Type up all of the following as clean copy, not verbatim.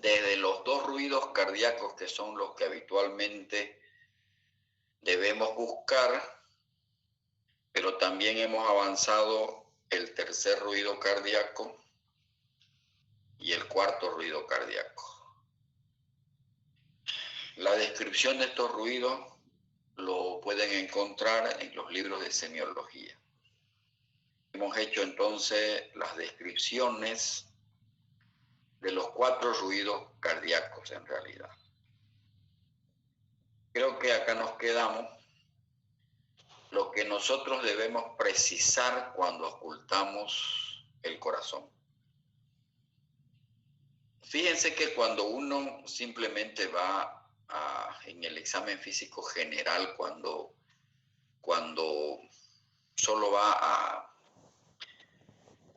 desde los dos ruidos cardíacos que son los que habitualmente debemos buscar, pero también hemos avanzado el tercer ruido cardíaco y el cuarto ruido cardíaco. La descripción de estos ruidos lo pueden encontrar en los libros de semiología. Hemos hecho entonces las descripciones de los 4 ruidos cardíacos en realidad. Creo que acá nos quedamos. Lo que nosotros debemos precisar cuando ocultamos el corazón. Fíjense que cuando uno simplemente va en el examen físico general, cuando solo va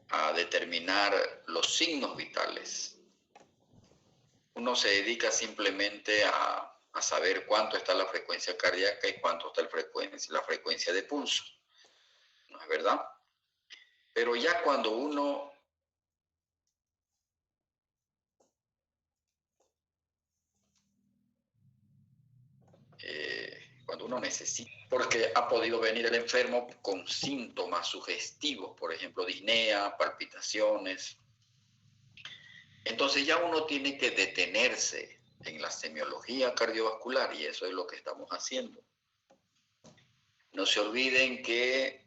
a determinar los signos vitales, uno se dedica simplemente a saber cuánto está la frecuencia cardíaca y cuánto está la frecuencia de pulso, ¿no es verdad? Pero ya cuando uno necesita, porque ha podido venir el enfermo con síntomas sugestivos, por ejemplo, disnea, palpitaciones. Entonces ya uno tiene que detenerse en la semiología cardiovascular y eso es lo que estamos haciendo. No se olviden que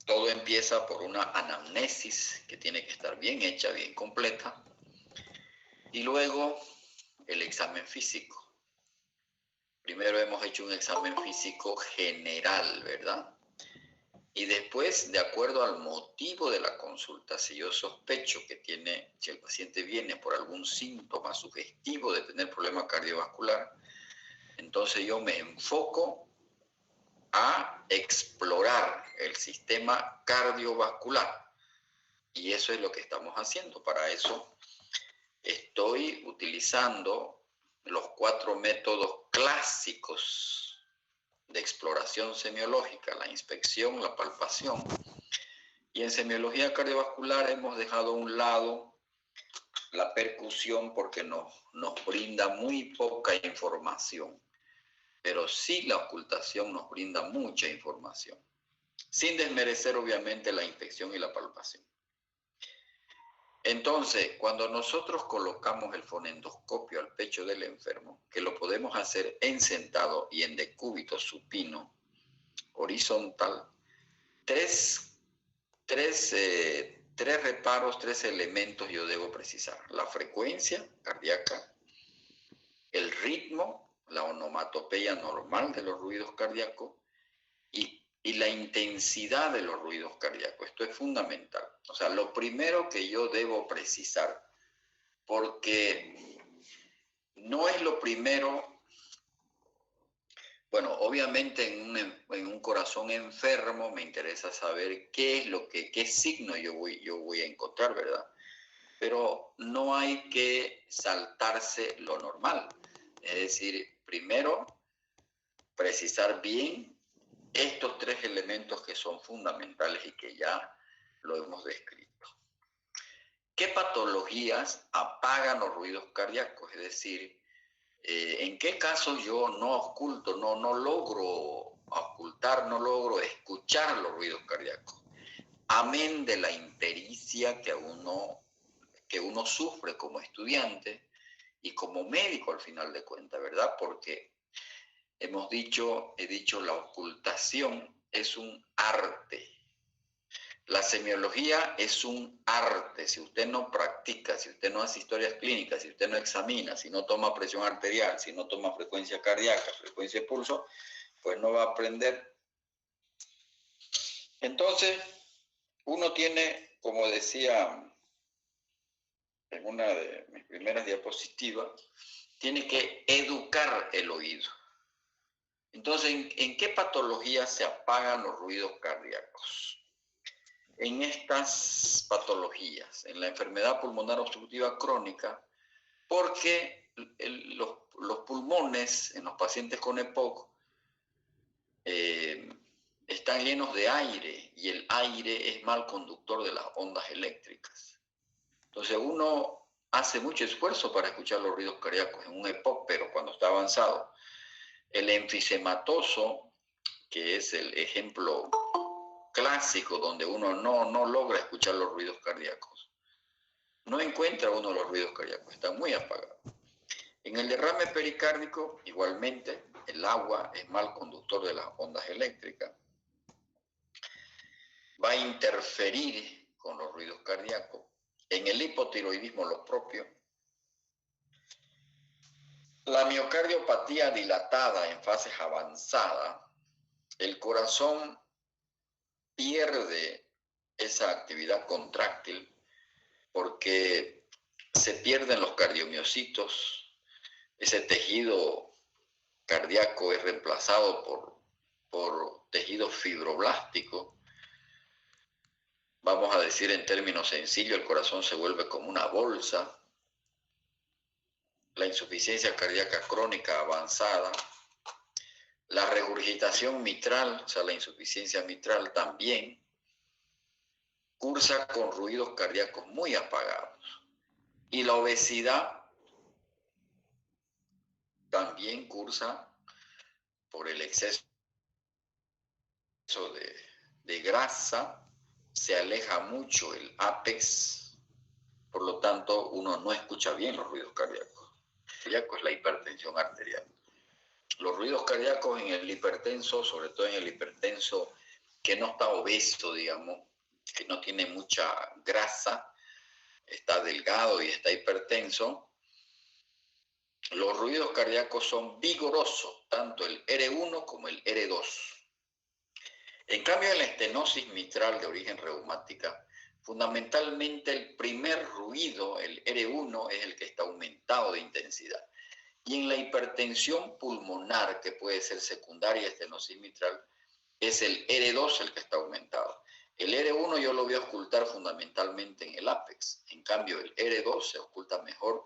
todo empieza por una anamnesis que tiene que estar bien hecha, bien completa, y luego el examen físico. Primero hemos hecho un examen físico general, ¿verdad? Y después, de acuerdo al motivo de la consulta, si yo sospecho que si el paciente viene por algún síntoma sugestivo de tener problema cardiovascular, entonces yo me enfoco a explorar el sistema cardiovascular. Y eso es lo que estamos haciendo. Para eso estoy utilizando los 4 métodos clásicos de exploración semiológica: la inspección, la palpación. Y en semiología cardiovascular hemos dejado a un lado la percusión porque nos brinda muy poca información, pero sí la ocultación nos brinda mucha información, sin desmerecer obviamente la inspección y la palpación. Entonces, cuando nosotros colocamos el fonendoscopio al pecho del enfermo, que lo podemos hacer en sentado y en decúbito supino, horizontal, tres reparos, 3 elementos yo debo precisar: la frecuencia cardíaca, el ritmo, la onomatopeya normal de los ruidos cardíacos y la intensidad de los ruidos cardíacos. Esto es fundamental. O sea, lo primero que yo debo precisar, porque no es lo primero. Bueno, obviamente en un corazón enfermo me interesa saber qué signo yo voy a encontrar, ¿verdad? Pero no hay que saltarse lo normal. Es decir, primero precisar bien estos 3 elementos que son fundamentales y que ya lo hemos descrito. ¿Qué patologías apagan los ruidos cardíacos? Es decir, ¿en qué casos yo no oculto, no logro ocultar, no logro escuchar los ruidos cardíacos? Amén de la impericia que uno sufre como estudiante y como médico al final de cuentas, ¿verdad? Porque he dicho, la ocultación es un arte. La semiología es un arte. Si usted no practica, si usted no hace historias clínicas, si usted no examina, si no toma presión arterial, si no toma frecuencia cardíaca, frecuencia de pulso, pues no va a aprender. Entonces, uno tiene, como decía en una de mis primeras diapositivas, tiene que educar el oído. Entonces, ¿en qué patologías se apagan los ruidos cardíacos? En estas patologías, en la enfermedad pulmonar obstructiva crónica, porque los pulmones en los pacientes con EPOC están llenos de aire y el aire es mal conductor de las ondas eléctricas. Entonces uno hace mucho esfuerzo para escuchar los ruidos cardíacos en un EPOC, pero cuando está avanzado, el enfisematoso, que es el ejemplo clásico donde uno no logra escuchar los ruidos cardíacos, no encuentra uno los ruidos cardíacos, están muy apagados. En el derrame pericárdico, igualmente, el agua es mal conductor de las ondas eléctricas. Va a interferir con los ruidos cardíacos. En el hipotiroidismo lo propio. La miocardiopatía dilatada en fases avanzadas, el corazón pierde esa actividad contráctil porque se pierden los cardiomiocitos, ese tejido cardíaco es reemplazado por tejido fibroblástico. Vamos a decir en términos sencillos, el corazón se vuelve como una bolsa. La insuficiencia cardíaca crónica avanzada, la regurgitación mitral, o sea, la insuficiencia mitral también cursa con ruidos cardíacos muy apagados. Y la obesidad también cursa por el exceso de grasa, se aleja mucho el ápex, por lo tanto uno no escucha bien los ruidos cardíacos. El cardíaco es la hipertensión arterial. Los ruidos cardíacos en el hipertenso, sobre todo en el hipertenso que no está obeso, digamos, que no tiene mucha grasa, está delgado y está hipertenso, los ruidos cardíacos son vigorosos, tanto el R1 como el R2. En cambio, en la estenosis mitral de origen reumática, fundamentalmente el primer ruido, el R1, es el que está aumentado de intensidad. Y en la hipertensión pulmonar, que puede ser secundaria a estenosis mitral, es el R2 el que está aumentado. El R1 yo lo voy a ocultar fundamentalmente en el ápex. En cambio, el R2 se oculta mejor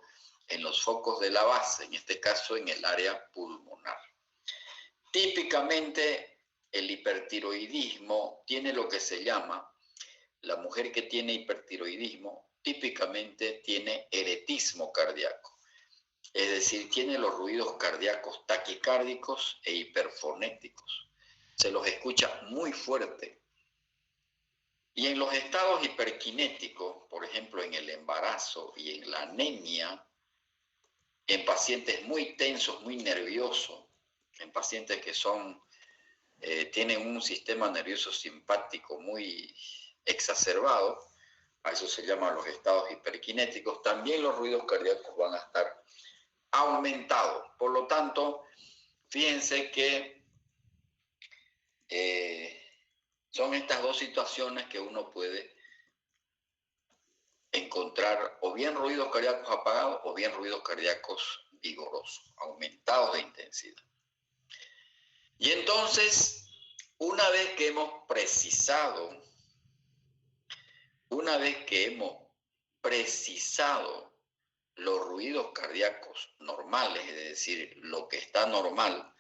en los focos de la base, en este caso en el área pulmonar. Típicamente, el hipertiroidismo tiene lo que se llama, la mujer que tiene hipertiroidismo típicamente tiene eretismo cardíaco. Es decir, tiene los ruidos cardíacos taquicárdicos e hiperfonéticos. Se los escucha muy fuerte. Y en los estados hiperkinéticos, por ejemplo, en el embarazo y en la anemia, en pacientes muy tensos, muy nerviosos, en pacientes que tienen un sistema nervioso simpático muy exacerbado, a eso se llaman los estados hiperkinéticos, también los ruidos cardíacos van a estar aumentados. Por lo tanto, fíjense que son estas dos situaciones que uno puede encontrar o bien ruidos cardíacos apagados o bien ruidos cardíacos vigorosos, aumentados de intensidad. Y entonces, una vez que hemos precisado los ruidos cardíacos normales, es decir, lo que está normal,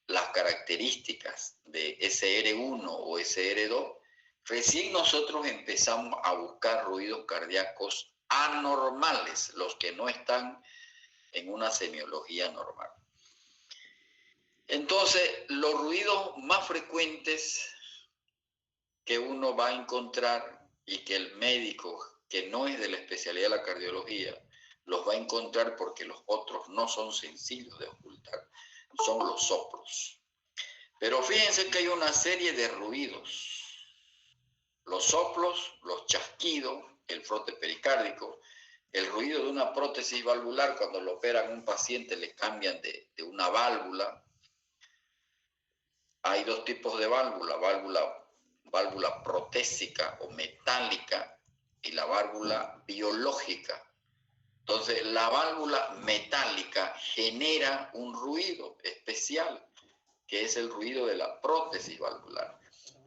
las características de SR1 o SR2, recién nosotros empezamos a buscar ruidos cardíacos anormales, los que no están en una semiología normal. Entonces, los ruidos más frecuentes que uno va a encontrar y que el médico que no es de la especialidad de la cardiología los va a encontrar porque los otros no son sencillos de ocultar, son los soplos. Pero fíjense que hay una serie de ruidos. Los soplos, los chasquidos, el frote pericárdico, el ruido de una prótesis valvular, cuando lo operan a un paciente le cambian de una válvula. Hay dos tipos de válvula, válvula protésica o metálica y la válvula biológica. Entonces, la válvula metálica genera un ruido especial, que es el ruido de la prótesis valvular.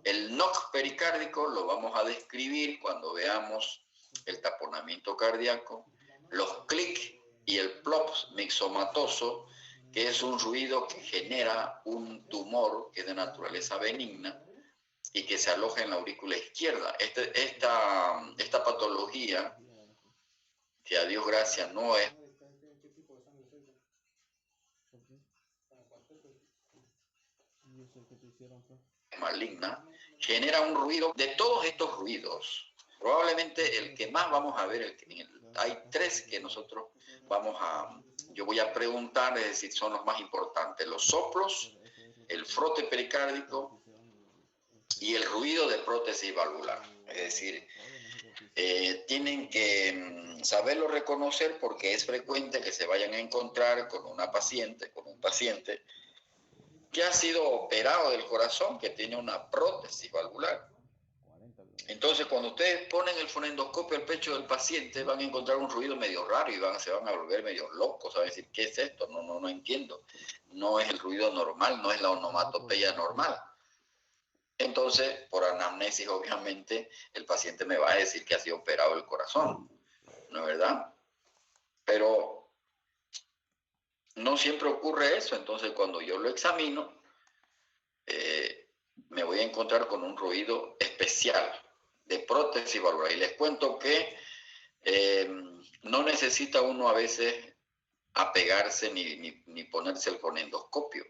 El knock pericárdico lo vamos a describir cuando veamos el taponamiento cardíaco, los clic y el plops mixomatoso, que es un ruido que genera un tumor que es de naturaleza benigna y que se aloja en la aurícula izquierda. Esta patología que a Dios gracias no es maligna, genera un ruido. De todos estos ruidos, probablemente el que más vamos a ver, hay tres que nosotros yo voy a preguntar, es decir, son los más importantes: los soplos, el frote pericárdico y el ruido de prótesis valvular. Es decir, tienen que saberlo reconocer, porque es frecuente que se vayan a encontrar con un paciente que ha sido operado del corazón, que tiene una prótesis valvular. Entonces, cuando ustedes ponen el fonendoscopio al pecho del paciente, van a encontrar un ruido medio raro y se van a volver medio locos, van a decir, ¿qué es esto? No entiendo. No es el ruido normal, no es la onomatopeya normal. Entonces, por anamnesis, obviamente, el paciente me va a decir que ha sido operado el corazón, ¿no es verdad? Pero no siempre ocurre eso. Entonces, cuando yo lo examino, me voy a encontrar con un ruido especial de prótesis valvular. Y les cuento que no necesita uno a veces apegarse ni ponerse el fonendoscopio.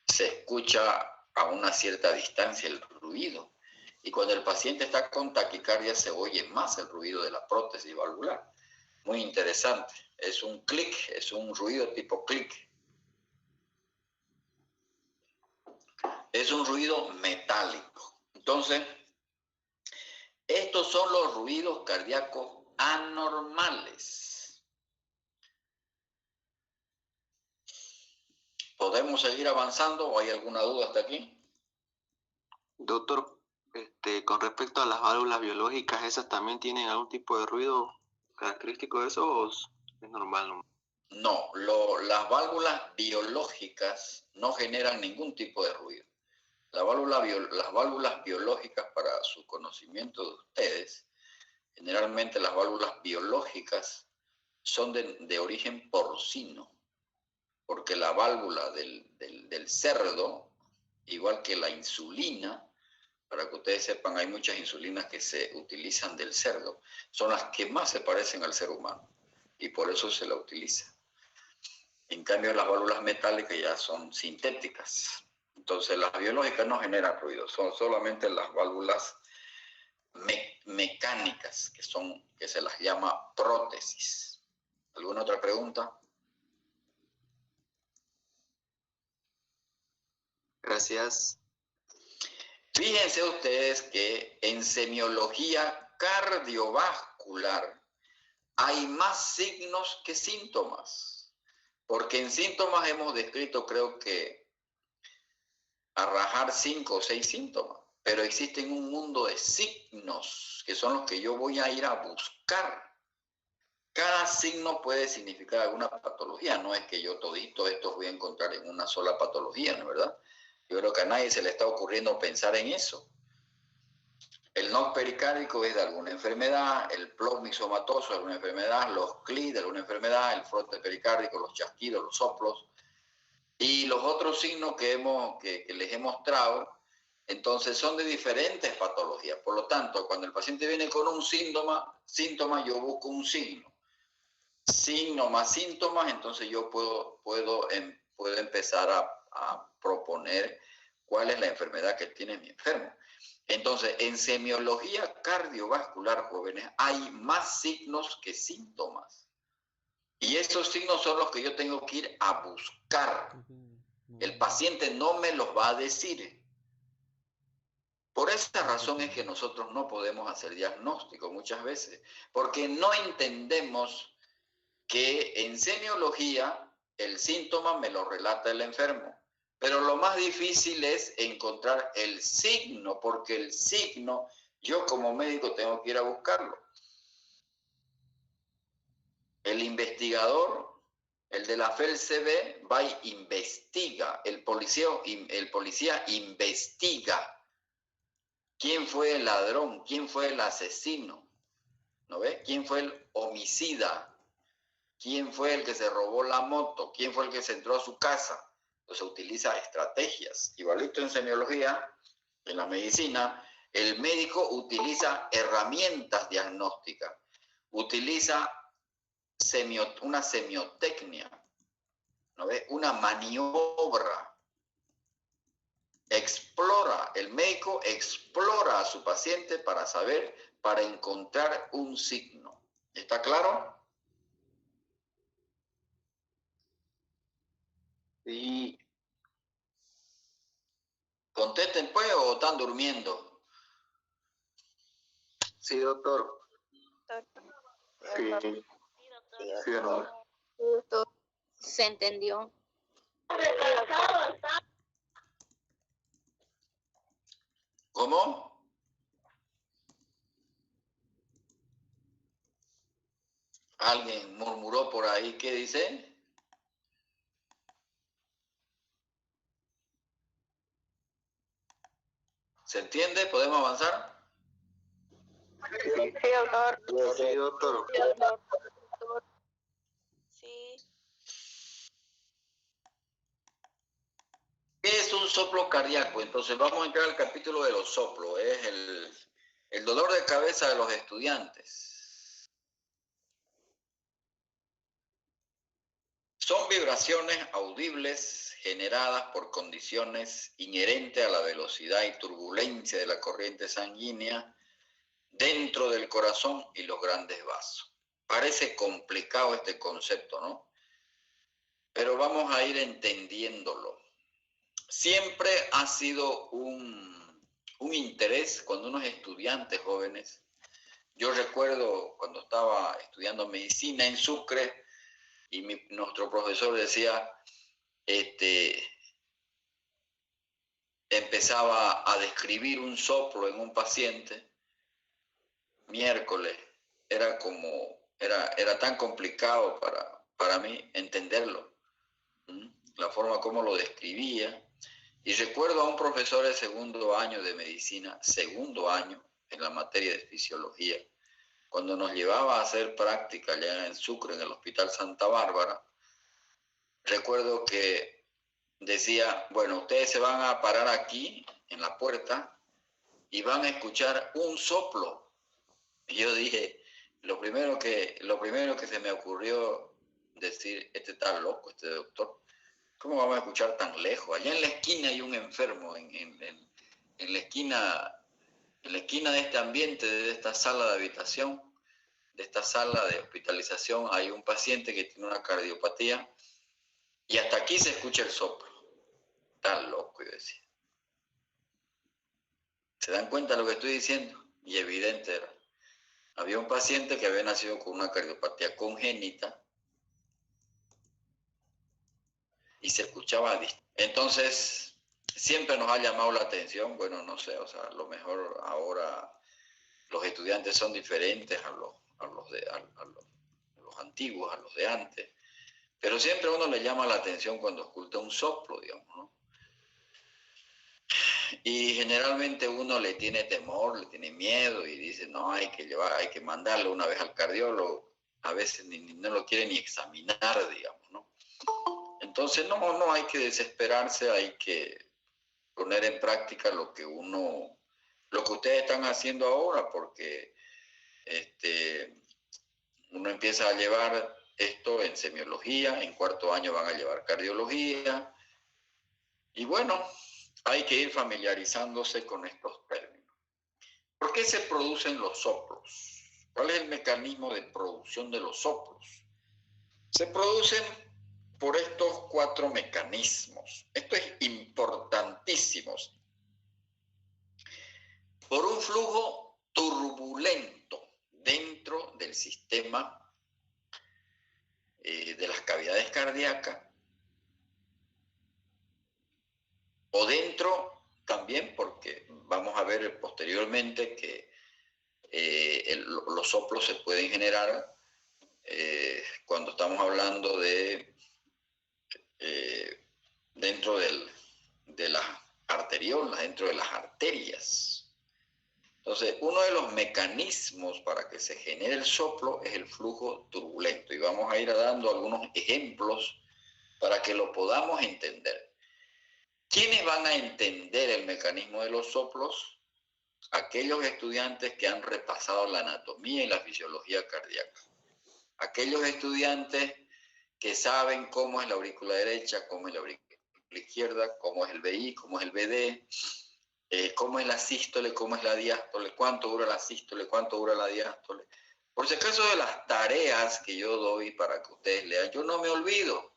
Se escucha a una cierta distancia el ruido. Y cuando el paciente está con taquicardia, se oye más el ruido de la prótesis valvular. Muy interesante. Es un clic, es un ruido tipo clic. Es un ruido metálico. Entonces, estos son los ruidos cardíacos anormales. ¿Podemos seguir avanzando o hay alguna duda hasta aquí? Doctor, con respecto a las válvulas biológicas, ¿esas también tienen algún tipo de ruido característico de eso o es normal? No, las válvulas biológicas no generan ningún tipo de ruido. Las válvulas biológicas, para su conocimiento de ustedes, generalmente las válvulas biológicas son de origen porcino, porque la válvula del cerdo, igual que la insulina, para que ustedes sepan, hay muchas insulinas que se utilizan del cerdo, son las que más se parecen al ser humano y por eso se la utiliza. En cambio, las válvulas metálicas ya son sintéticas. Entonces, las biológicas no generan ruido, son solamente las válvulas mecánicas, que se las llama prótesis. ¿Alguna otra pregunta? Gracias. Fíjense ustedes que en semiología cardiovascular hay más signos que síntomas, porque en síntomas hemos descrito, creo que, a rajar 5 o 6 síntomas, pero existen un mundo de signos que son los que yo voy a ir a buscar. Cada signo puede significar alguna patología, no es que yo todito esto voy a encontrar en una sola patología, ¿no es verdad? Yo creo que a nadie se le está ocurriendo pensar en eso. El NOC pericárdico es de alguna enfermedad, el PLOC mixomatoso de alguna enfermedad, los CLI de alguna enfermedad, el frote pericárdico, los chasquidos, los soplos, y los otros signos que les he mostrado, entonces son de diferentes patologías. Por lo tanto, cuando el paciente viene con un síntoma, yo busco un signo. Signo más síntomas, entonces yo puedo empezar a proponer cuál es la enfermedad que tiene mi enfermo. Entonces, en semiología cardiovascular, jóvenes, hay más signos que síntomas. Y esos signos son los que yo tengo que ir a buscar. El paciente no me los va a decir. Por esta razón es que nosotros no podemos hacer diagnóstico muchas veces, porque no entendemos que en semiología el síntoma me lo relata el enfermo, pero lo más difícil es encontrar el signo, porque el signo yo como médico tengo que ir a buscarlo. El investigador, el de la FELCB, va y investiga, el policía investiga quién fue el ladrón, quién fue el asesino, ¿no ve? ¿Quién fue el homicida? ¿Quién fue el que se robó la moto? ¿Quién fue el que se entró a su casa? Entonces utiliza estrategias. Igualito en semiología, en la medicina, el médico utiliza herramientas diagnósticas, utiliza una semiotecnia, ¿no ve? Una maniobra. El médico explora a su paciente para saber, para encontrar un signo. ¿Está claro? Sí, Contesten pues o están durmiendo. sí, doctor. Sí, sí, doctor. Se entendió. ¿Cómo? ¿Alguien murmuró por ahí? ¿Qué dice? ¿Se entiende? ¿Podemos avanzar? Sí, doctor. Sí, doctor. Sí. ¿Qué es un soplo cardíaco? Entonces vamos a entrar al capítulo de los soplos. Es el dolor de cabeza de los estudiantes. Son vibraciones audibles generadas por condiciones inherentes a la velocidad y turbulencia de la corriente sanguínea dentro del corazón y los grandes vasos. Parece complicado este concepto, ¿no? Pero vamos a ir entendiéndolo. Siempre ha sido un interés cuando unos estudiantes jóvenes. Yo recuerdo cuando estaba estudiando medicina en Sucre y nuestro profesor decía, empezaba a describir un soplo en un paciente, miércoles, era tan complicado para mí entenderlo, la forma como lo describía. Y recuerdo a un profesor de segundo año de medicina, segundo año en la materia de fisiología, cuando nos llevaba a hacer práctica allá en Sucre, en el Hospital Santa Bárbara. Recuerdo que decía, bueno, ustedes se van a parar aquí en la puerta y van a escuchar un soplo. Y yo dije, lo primero que se me ocurrió decir, este está loco, este doctor. ¿Cómo vamos a escuchar tan lejos? Allá en la esquina hay un enfermo, en la esquina de este ambiente, de esta sala de habitación, de esta sala de hospitalización, hay un paciente que tiene una cardiopatía y hasta aquí se escucha el soplo. Tan loco, yo decía. ¿Se dan cuenta de lo que estoy diciendo? Y evidente era. Había un paciente que había nacido con una cardiopatía congénita y se escuchaba distinto. Entonces, siempre nos ha llamado la atención, bueno, no sé, o sea, a lo mejor ahora los estudiantes son diferentes a los antiguos, a los de antes, pero siempre a uno le llama la atención cuando escucha un soplo, digamos, ¿no? Y generalmente uno le tiene temor, le tiene miedo y dice, no, hay que mandarlo una vez al cardiólogo, a veces no lo quiere ni examinar, digamos, ¿no? Entonces, no hay que desesperarse, hay que poner en práctica lo que ustedes están haciendo ahora, porque uno empieza a llevar esto en semiología, en cuarto año van a llevar cardiología, y bueno, hay que ir familiarizándose con estos términos. ¿Por qué se producen los soplos? ¿Cuál es el mecanismo de producción de los soplos? Se producen por estos 4 mecanismos. Esto es importantísimo. Por un flujo turbulento dentro del sistema de las cavidades cardíacas, o dentro también, porque vamos a ver posteriormente que los soplos se pueden generar cuando estamos hablando de dentro de las arteriolas, dentro de las arterias. Entonces, uno de los mecanismos para que se genere el soplo es el flujo turbulento. Y vamos a ir dando algunos ejemplos para que lo podamos entender. ¿Quiénes van a entender el mecanismo de los soplos? Aquellos estudiantes que han repasado la anatomía y la fisiología cardíaca. Aquellos estudiantes que saben cómo es la aurícula derecha, cómo es la aurícula izquierda, cómo es el BI, cómo es el BD, cómo es la sístole, cómo es la diástole, cuánto dura la sístole, cuánto dura la diástole. Por si acaso de las tareas que yo doy para que ustedes lean, yo no me olvido.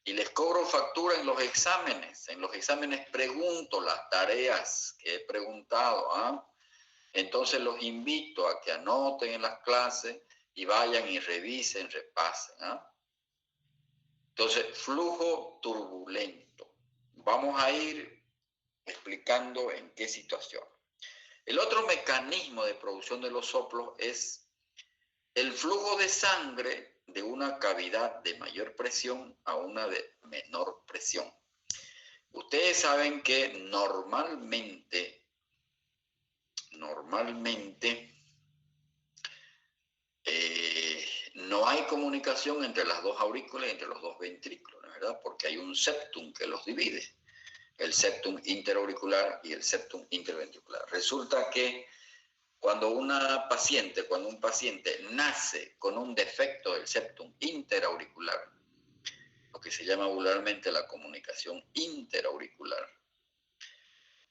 Y les cobro factura en los exámenes. En los exámenes pregunto las tareas que he preguntado. ¿Ah? Entonces los invito a que anoten en las clases y vayan y revisen, repasen. ¿Ah? Entonces, flujo turbulento. Vamos a ir explicando en qué situación. El otro mecanismo de producción de los soplos es el flujo de sangre de una cavidad de mayor presión a una de menor presión. Ustedes saben que normalmente no hay comunicación entre las dos aurículas y entre los dos ventrículos, ¿verdad? Porque hay un septum que los divide, el septum interauricular y el septum interventricular. Resulta que cuando un paciente nace con un defecto del septum interauricular, lo que se llama vulgarmente la comunicación interauricular,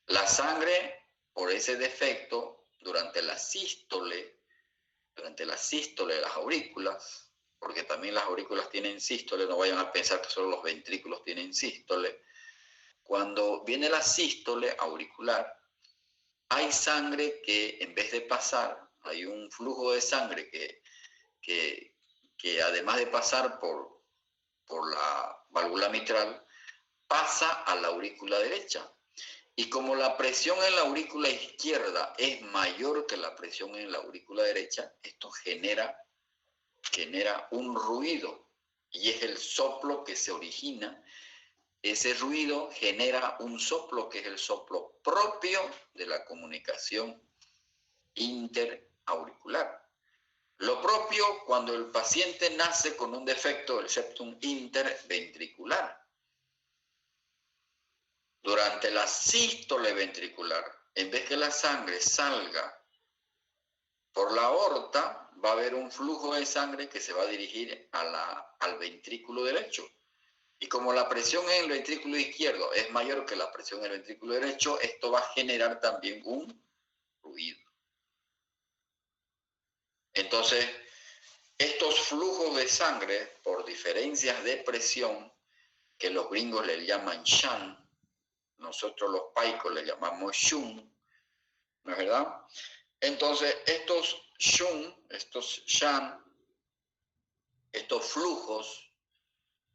la sangre, por ese defecto, durante la sístole de las aurículas, porque también las aurículas tienen sístole, no vayan a pensar que solo los ventrículos tienen sístole. Cuando viene la sístole auricular, hay sangre que en vez de pasar, hay un flujo de sangre que además de pasar por la válvula mitral, pasa a la aurícula derecha. Y como la presión en la aurícula izquierda es mayor que la presión en la aurícula derecha, esto genera un ruido y es el soplo que se origina. Ese ruido genera un soplo que es el soplo propio de la comunicación interauricular. Lo propio cuando el paciente nace con un defecto del septum interventricular. Durante la sístole ventricular, en vez que la sangre salga por la aorta, va a haber un flujo de sangre que se va a dirigir al ventrículo derecho. Y como la presión en el ventrículo izquierdo es mayor que la presión en el ventrículo derecho, esto va a generar también un ruido. Entonces, estos flujos de sangre, por diferencias de presión, que los gringos le llaman shunt, nosotros los paicos le llamamos shunt, ¿no es verdad? Entonces, estos shunt, estos flujos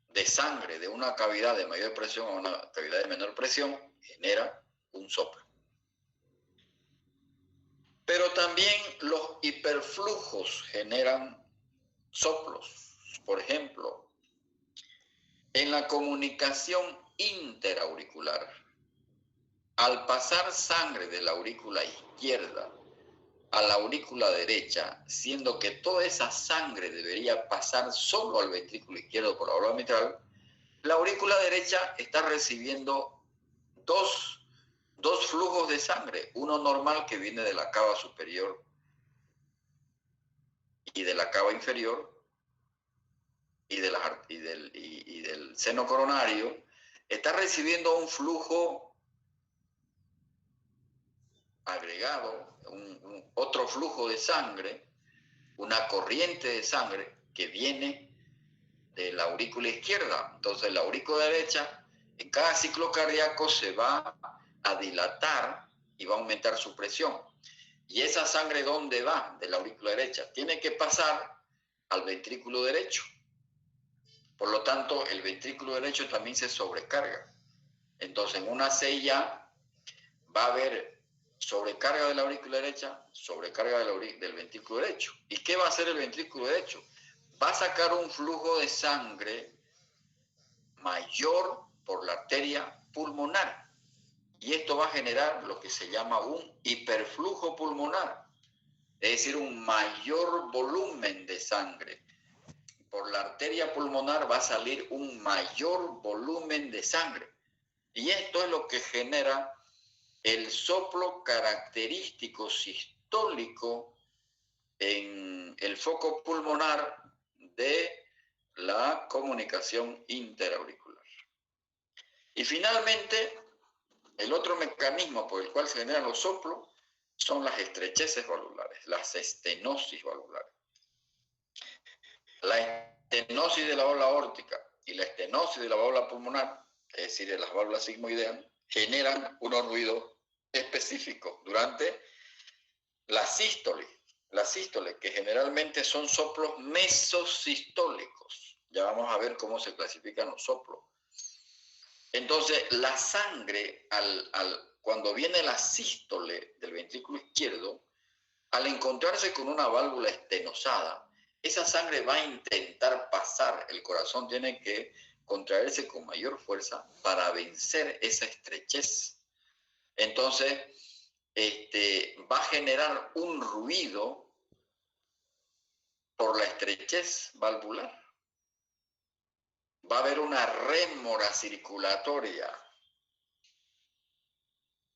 de sangre de una cavidad de mayor presión a una cavidad de menor presión, genera un soplo. Pero también los hiperflujos generan soplos. Por ejemplo, en la comunicación interauricular, al pasar sangre de la aurícula izquierda a la aurícula derecha, siendo que toda esa sangre debería pasar solo al ventrículo izquierdo por la válvula mitral, la aurícula derecha está recibiendo dos flujos de sangre, uno normal que viene de la cava superior y de la cava inferior y del seno coronario, está recibiendo un flujo agregado, otro flujo de sangre, una corriente de sangre que viene de la aurícula izquierda. Entonces la aurícula derecha en cada ciclo cardíaco se va a dilatar y va a aumentar su presión. ¿Y esa sangre dónde va? De la aurícula derecha. Tiene que pasar al ventrículo derecho. Por lo tanto, el ventrículo derecho también se sobrecarga. Entonces, en una CIA va a haber sobrecarga de la aurícula derecha, sobrecarga del ventrículo derecho. ¿Y qué va a hacer el ventrículo derecho? Va a sacar un flujo de sangre mayor por la arteria pulmonar. Y esto va a generar lo que se llama un hiperflujo pulmonar, es decir, un mayor volumen de sangre. Por la arteria pulmonar va a salir un mayor volumen de sangre. Y esto es lo que genera el soplo característico sistólico en el foco pulmonar de la comunicación interauricular. Y finalmente, el otro mecanismo por el cual se generan los soplos son las estrecheces valvulares, las estenosis valvulares. La estenosis de la válvula aórtica y la estenosis de la válvula pulmonar, es decir, de las válvulas sigmoideas, generan unos ruidos específicos durante la sístole. La sístole, que generalmente son soplos mesosistólicos. Ya vamos a ver cómo se clasifican los soplos. Entonces, la sangre, cuando viene la sístole del ventrículo izquierdo, al encontrarse con una válvula estenosada, esa sangre va a intentar pasar, el corazón tiene que contraerse con mayor fuerza para vencer esa estrechez. Entonces, va a generar un ruido por la estrechez valvular. Va a haber una rémora circulatoria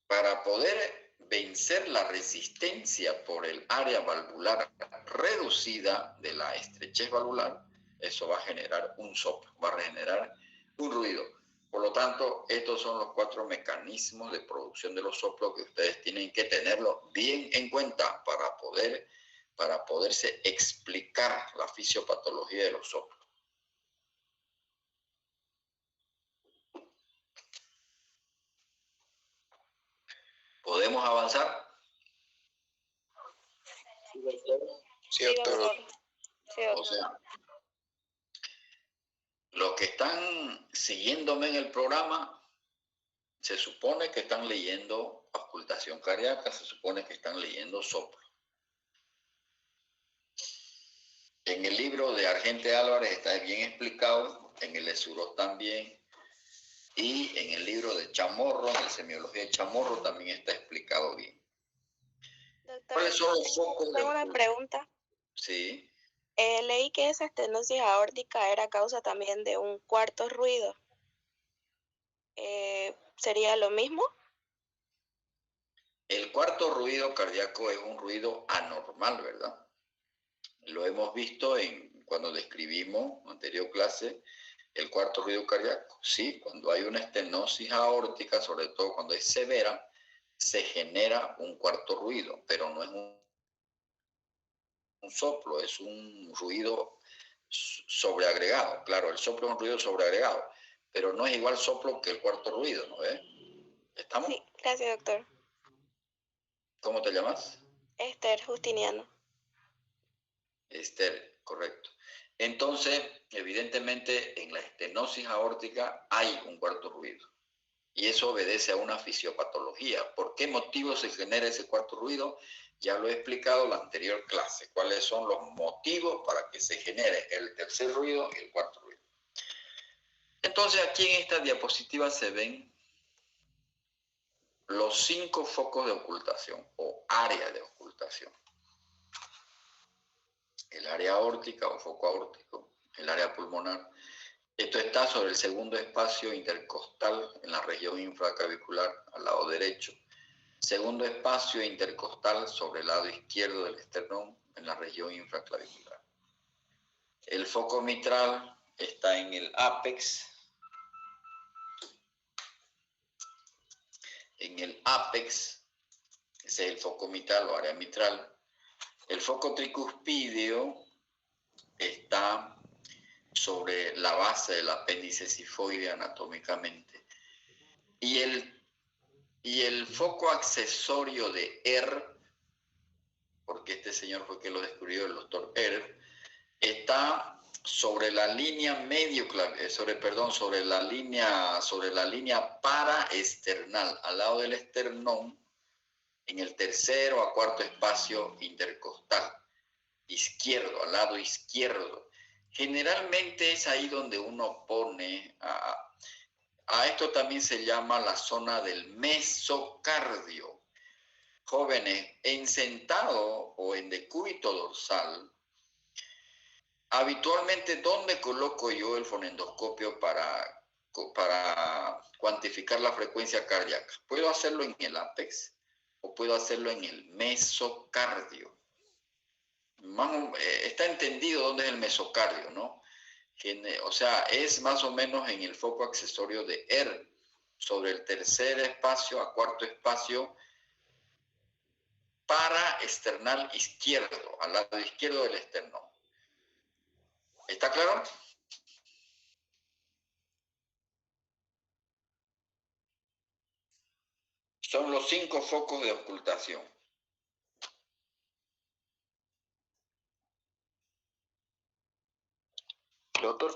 para poder vencer la resistencia por el área valvular reducida de la estrechez valvular. Eso va a generar un soplo, va a generar un ruido. Por lo tanto, estos son los 4 mecanismos de producción de los soplos que ustedes tienen que tenerlo bien en cuenta para poderse explicar la fisiopatología de los soplos. ¿Podemos avanzar? Sí, doctor. Sí, doctor. O sea, los que están siguiéndome en el programa, se supone que están leyendo auscultación cardíaca, se supone que están leyendo soplo. En el libro de Argente Álvarez está bien explicado, en el de Suros también, y en el libro de Chamorro, en la semiología de Chamorro, también está explicado bien. Doctor, ¿Cuáles son los focos de tengo una pregunta. Sí. Leí que esa estenosis aórtica era causa también de un cuarto ruido. ¿Sería lo mismo? El cuarto ruido cardíaco es un ruido anormal, ¿verdad? Lo hemos visto cuando describimos en anterior clase el cuarto ruido cardíaco. Sí, cuando hay una estenosis aórtica, sobre todo cuando es severa, se genera un cuarto ruido, pero no es un soplo, es un ruido sobreagregado. Claro, el soplo es un ruido sobreagregado, pero no es igual soplo que el cuarto ruido, ¿no ves? ¿Estamos? Sí, gracias, doctor. ¿Cómo te llamas? Esther Justiniano. Esther, correcto. Entonces, evidentemente, en la estenosis aórtica hay un cuarto ruido. Y eso obedece a una fisiopatología. ¿Por qué motivo se genera ese cuarto ruido? Ya lo he explicado en la anterior clase. ¿Cuáles son los motivos para que se genere el tercer ruido y el cuarto ruido? Entonces, aquí en esta diapositiva se ven los 5 focos de ocultación o áreas de ocultación. El área aórtica o foco aórtico, el área pulmonar. Esto está sobre el segundo espacio intercostal en la región infraclavicular al lado derecho. Segundo espacio intercostal sobre el lado izquierdo del esternón en la región infraclavicular. El foco mitral está en el ápex. En el ápex, ese es el foco mitral o área mitral. El foco tricuspideo está sobre la base del apéndice cifoide anatómicamente. Y el foco accesorio de Erb, porque este señor fue que lo descubrió, el doctor Erb, está sobre la línea sobre la línea paraesternal, al lado del esternón, en el tercero a cuarto espacio intercostal, izquierdo, al lado izquierdo. Generalmente es ahí donde uno pone a esto también se llama la zona del mesocardio. Jóvenes, en sentado o en decúbito dorsal, habitualmente, ¿dónde coloco yo el fonendoscopio para cuantificar la frecuencia cardíaca? Puedo hacerlo en el ápex o puedo hacerlo en el mesocardio. está entendido dónde es el mesocardio, ¿no? O sea, es más o menos en el foco accesorio de ER, sobre el tercer espacio a cuarto espacio paraesternal izquierdo, al lado izquierdo del esternón. ¿Está claro? Son los 5 focos de ocultación. Doctor,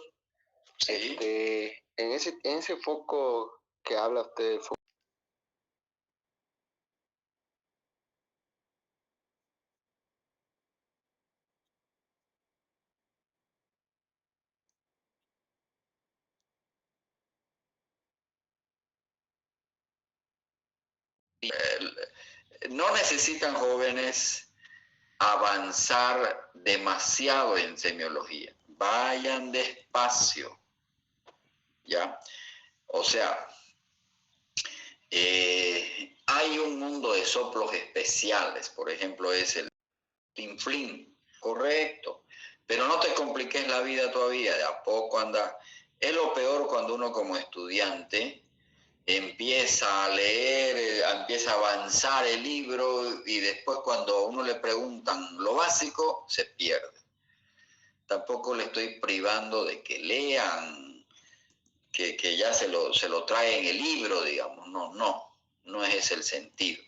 Sí. en ese foco que habla usted, No necesitan jóvenes avanzar demasiado en semiología. Vayan despacio, ¿ya? O sea, hay un mundo de soplos especiales, por ejemplo, es el flin, correcto, pero no te compliques la vida todavía, de a poco anda. Es lo peor cuando uno como estudiante empieza a leer, empieza a avanzar el libro y después cuando a uno le preguntan lo básico, se pierde. Tampoco le estoy privando de que lean, que ya se lo trae en el libro, digamos. No es ese el sentido.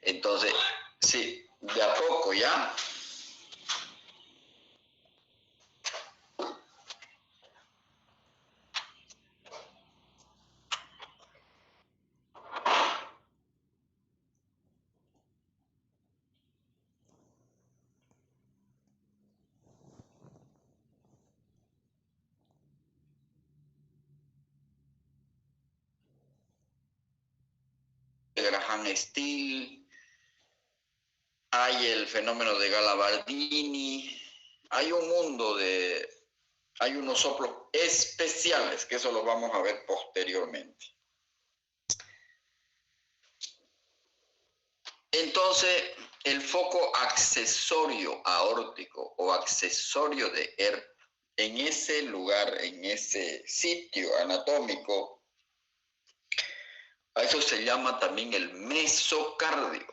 Entonces, sí, de a poco ya. Graham Steele, hay el fenómeno de Galavardini, hay un mundo hay unos soplos especiales, que eso lo vamos a ver posteriormente. Entonces, el foco accesorio aórtico o accesorio de ERP, en ese lugar, en ese sitio anatómico, a eso se llama también el mesocardio.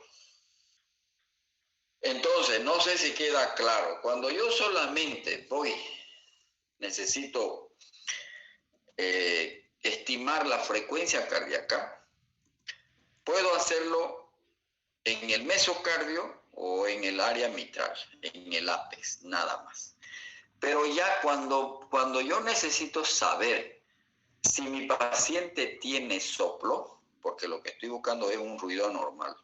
Entonces, no sé si queda claro, cuando yo solamente necesito estimar la frecuencia cardíaca, puedo hacerlo en el mesocardio o en el área mitral, en el ápex, nada más. Pero ya cuando yo necesito saber si mi paciente tiene soplo, porque lo que estoy buscando es un ruido anormal,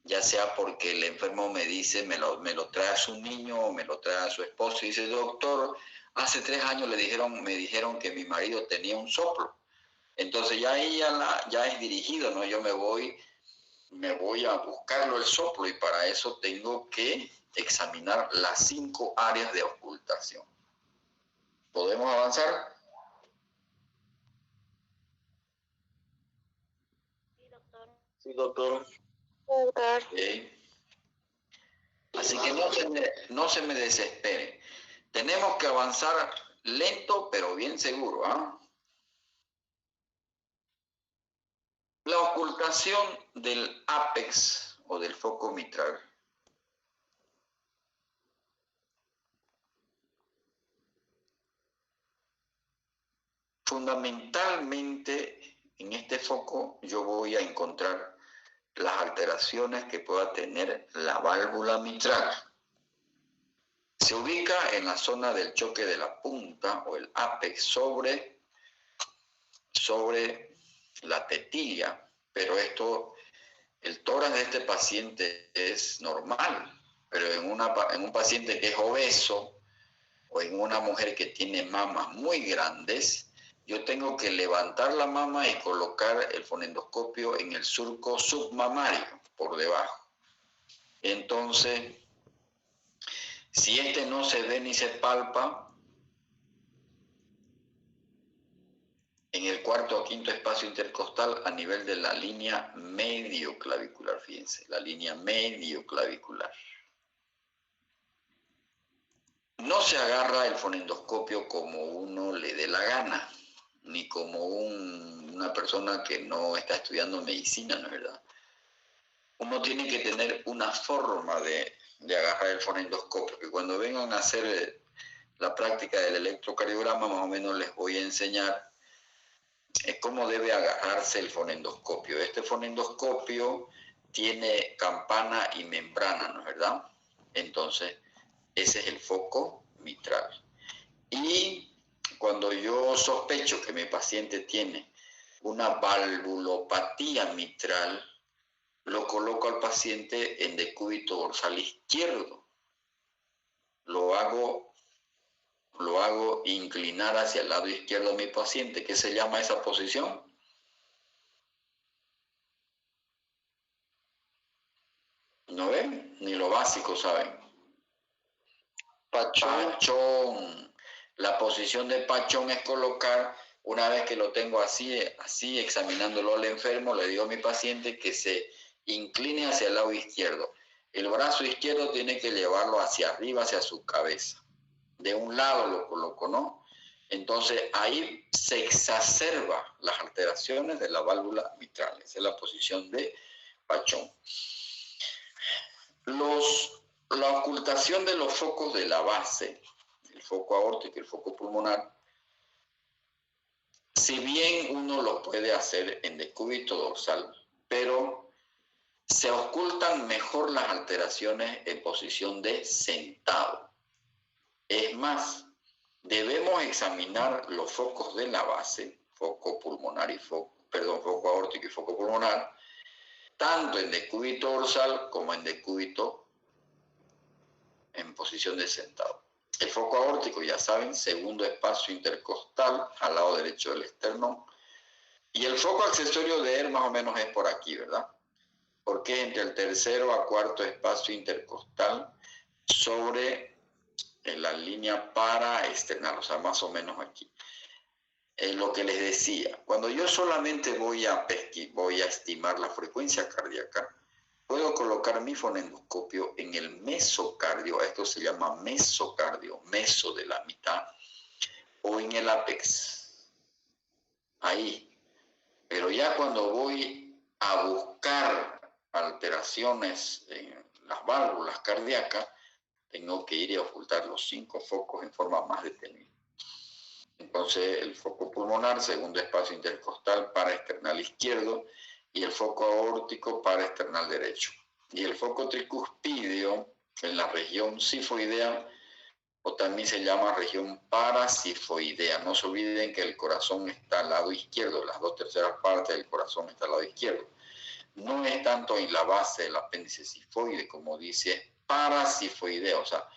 ya sea porque el enfermo me dice, me lo trae a su niño o me lo trae a su esposo y dice, doctor, hace 3 años me dijeron que mi marido tenía un soplo. Entonces ya ahí ya es dirigido, ¿no? Yo me voy a buscarlo el soplo y para eso tengo que examinar las 5 áreas de ocultación. ¿Podemos avanzar? sí, doctor. Doctor. Okay. Así que no se me desespere. Tenemos que avanzar lento, pero bien seguro, ¿ah? La ocultación del ápex o del foco mitral. Fundamentalmente, en este foco yo voy a encontrar las alteraciones que pueda tener la válvula mitral. Se ubica en la zona del choque de la punta o el ápex sobre la tetilla, pero el tórax de este paciente es normal, pero en un paciente que es obeso o en una mujer que tiene mamas muy grandes, yo tengo que levantar la mama y colocar el fonendoscopio en el surco submamario, por debajo. Entonces, si este no se ve ni se palpa, en el cuarto o quinto espacio intercostal a nivel de la línea medio clavicular, fíjense, la línea medio clavicular. se agarra el fonendoscopio como uno le dé la gana, ni como una persona que no está estudiando medicina, ¿no es verdad? Uno tiene que tener una forma de agarrar el fonendoscopio, que cuando vengan a hacer la práctica del electrocardiograma, más o menos les voy a enseñar cómo debe agarrarse el fonendoscopio. Este fonendoscopio tiene campana y membrana, ¿no es verdad? Entonces, ese es el foco mitral. Y cuando yo sospecho que mi paciente tiene una valvulopatía mitral, lo coloco al paciente en decúbito dorsal izquierdo. Lo hago inclinar hacia el lado izquierdo de mi paciente. ¿Qué se llama esa posición? ¿No ven? Ni lo básico saben. Pachón. La posición de pachón es colocar, una vez que lo tengo así examinándolo al enfermo, le digo a mi paciente que se incline hacia el lado izquierdo. El brazo izquierdo tiene que llevarlo hacia arriba, hacia su cabeza. De un lado lo coloco, ¿no? Entonces ahí se exacerba las alteraciones de la válvula mitral. Esa es la posición de pachón. La ocultación de los focos de la base, el foco aórtico y el foco pulmonar, si bien uno lo puede hacer en decúbito dorsal, pero se ocultan mejor las alteraciones en posición de sentado. Es más, debemos examinar los focos de la base, foco pulmonar y foco aórtico y foco pulmonar, tanto en decúbito dorsal como en decúbito en posición de sentado. El foco aórtico, ya saben, segundo espacio intercostal al lado derecho del esternón. Y el foco accesorio de él más o menos es por aquí, ¿verdad? Porque entre el tercero a cuarto espacio intercostal sobre la línea paraesternal, o sea, más o menos aquí. Lo que les decía, cuando yo solamente voy a estimar la frecuencia cardíaca, puedo colocar mi fonendoscopio en el mesocardio, esto se llama mesocardio, meso de la mitad, o en el ápex, ahí. Pero ya cuando voy a buscar alteraciones en las válvulas cardíacas, tengo que ir y ocultar los 5 focos en forma más detenida. Entonces, el foco pulmonar, segundo espacio intercostal paraesternal izquierdo, y el foco aórtico paraesternal derecho. Y el foco tricuspidio en la región sifoidea, o también se llama región parasifoidea. No se olviden que el corazón está al lado izquierdo, las 2/3 partes del corazón está al lado izquierdo. No es tanto en la base del apéndice sifoide, como dice parasifoidea, o sea,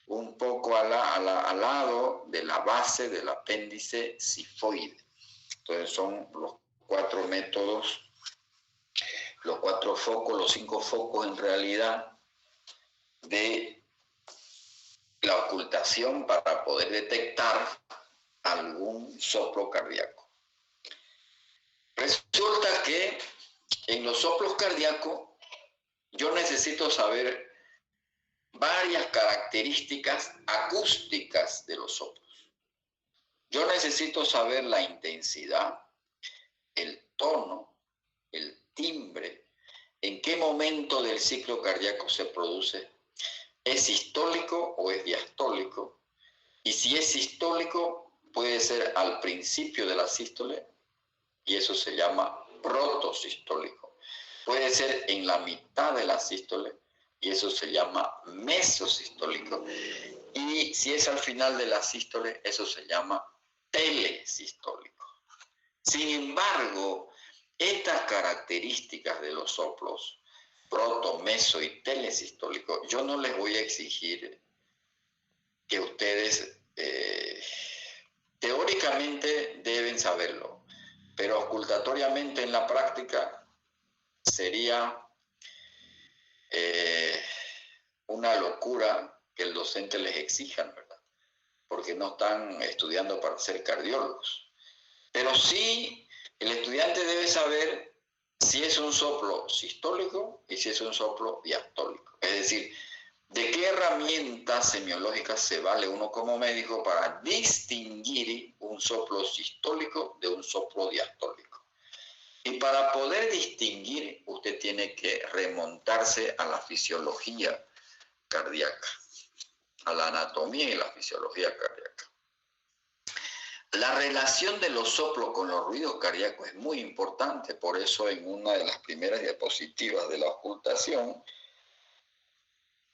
un poco al lado de la base del apéndice sifoide. Entonces son los 4 métodos, los 4 focos, los 5 focos en realidad de la ocultación para poder detectar algún soplo cardíaco. Resulta que en los soplos cardíacos yo necesito saber varias características acústicas de los soplos. Yo necesito saber la intensidad, el tono, el timbre, en qué momento del ciclo cardíaco se produce, ¿es sistólico o es diastólico? Y si es sistólico, puede ser al principio de la sístole, y eso se llama protosistólico. Puede ser en la mitad de la sístole, y eso se llama mesosistólico. Y si es al final de la sístole, eso se llama telesistólico. Sin embargo, estas características de los soplos, proto, meso y telesistólico, yo no les voy a exigir que ustedes teóricamente deben saberlo, pero ocultatoriamente en la práctica sería una locura que el docente les exija, ¿verdad? Porque no están estudiando para ser cardiólogos. Pero sí, el estudiante debe saber si es un soplo sistólico y si es un soplo diastólico. Es decir, ¿De qué herramientas semiológicas se vale uno como médico para distinguir un soplo sistólico de un soplo diastólico? Y para poder distinguir, usted tiene que remontarse a la fisiología cardíaca, a la anatomía y la fisiología cardíaca. La relación de los soplos con los ruidos cardíacos es muy importante, por eso en una de las primeras diapositivas de la ocultación,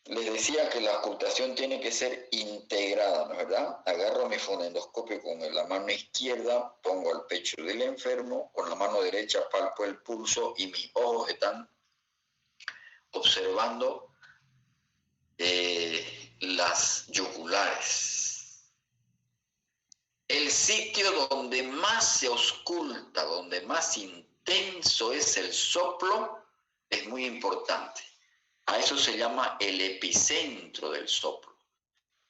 les decía que la ocultación tiene que ser integrada, ¿no es verdad? Agarro mi fonendoscopio con la mano izquierda, pongo al pecho del enfermo, con la mano derecha palpo el pulso y mis ojos están observando las yugulares. El sitio donde más se ausculta, donde más intenso es el soplo, es muy importante. A eso se llama el epicentro del soplo.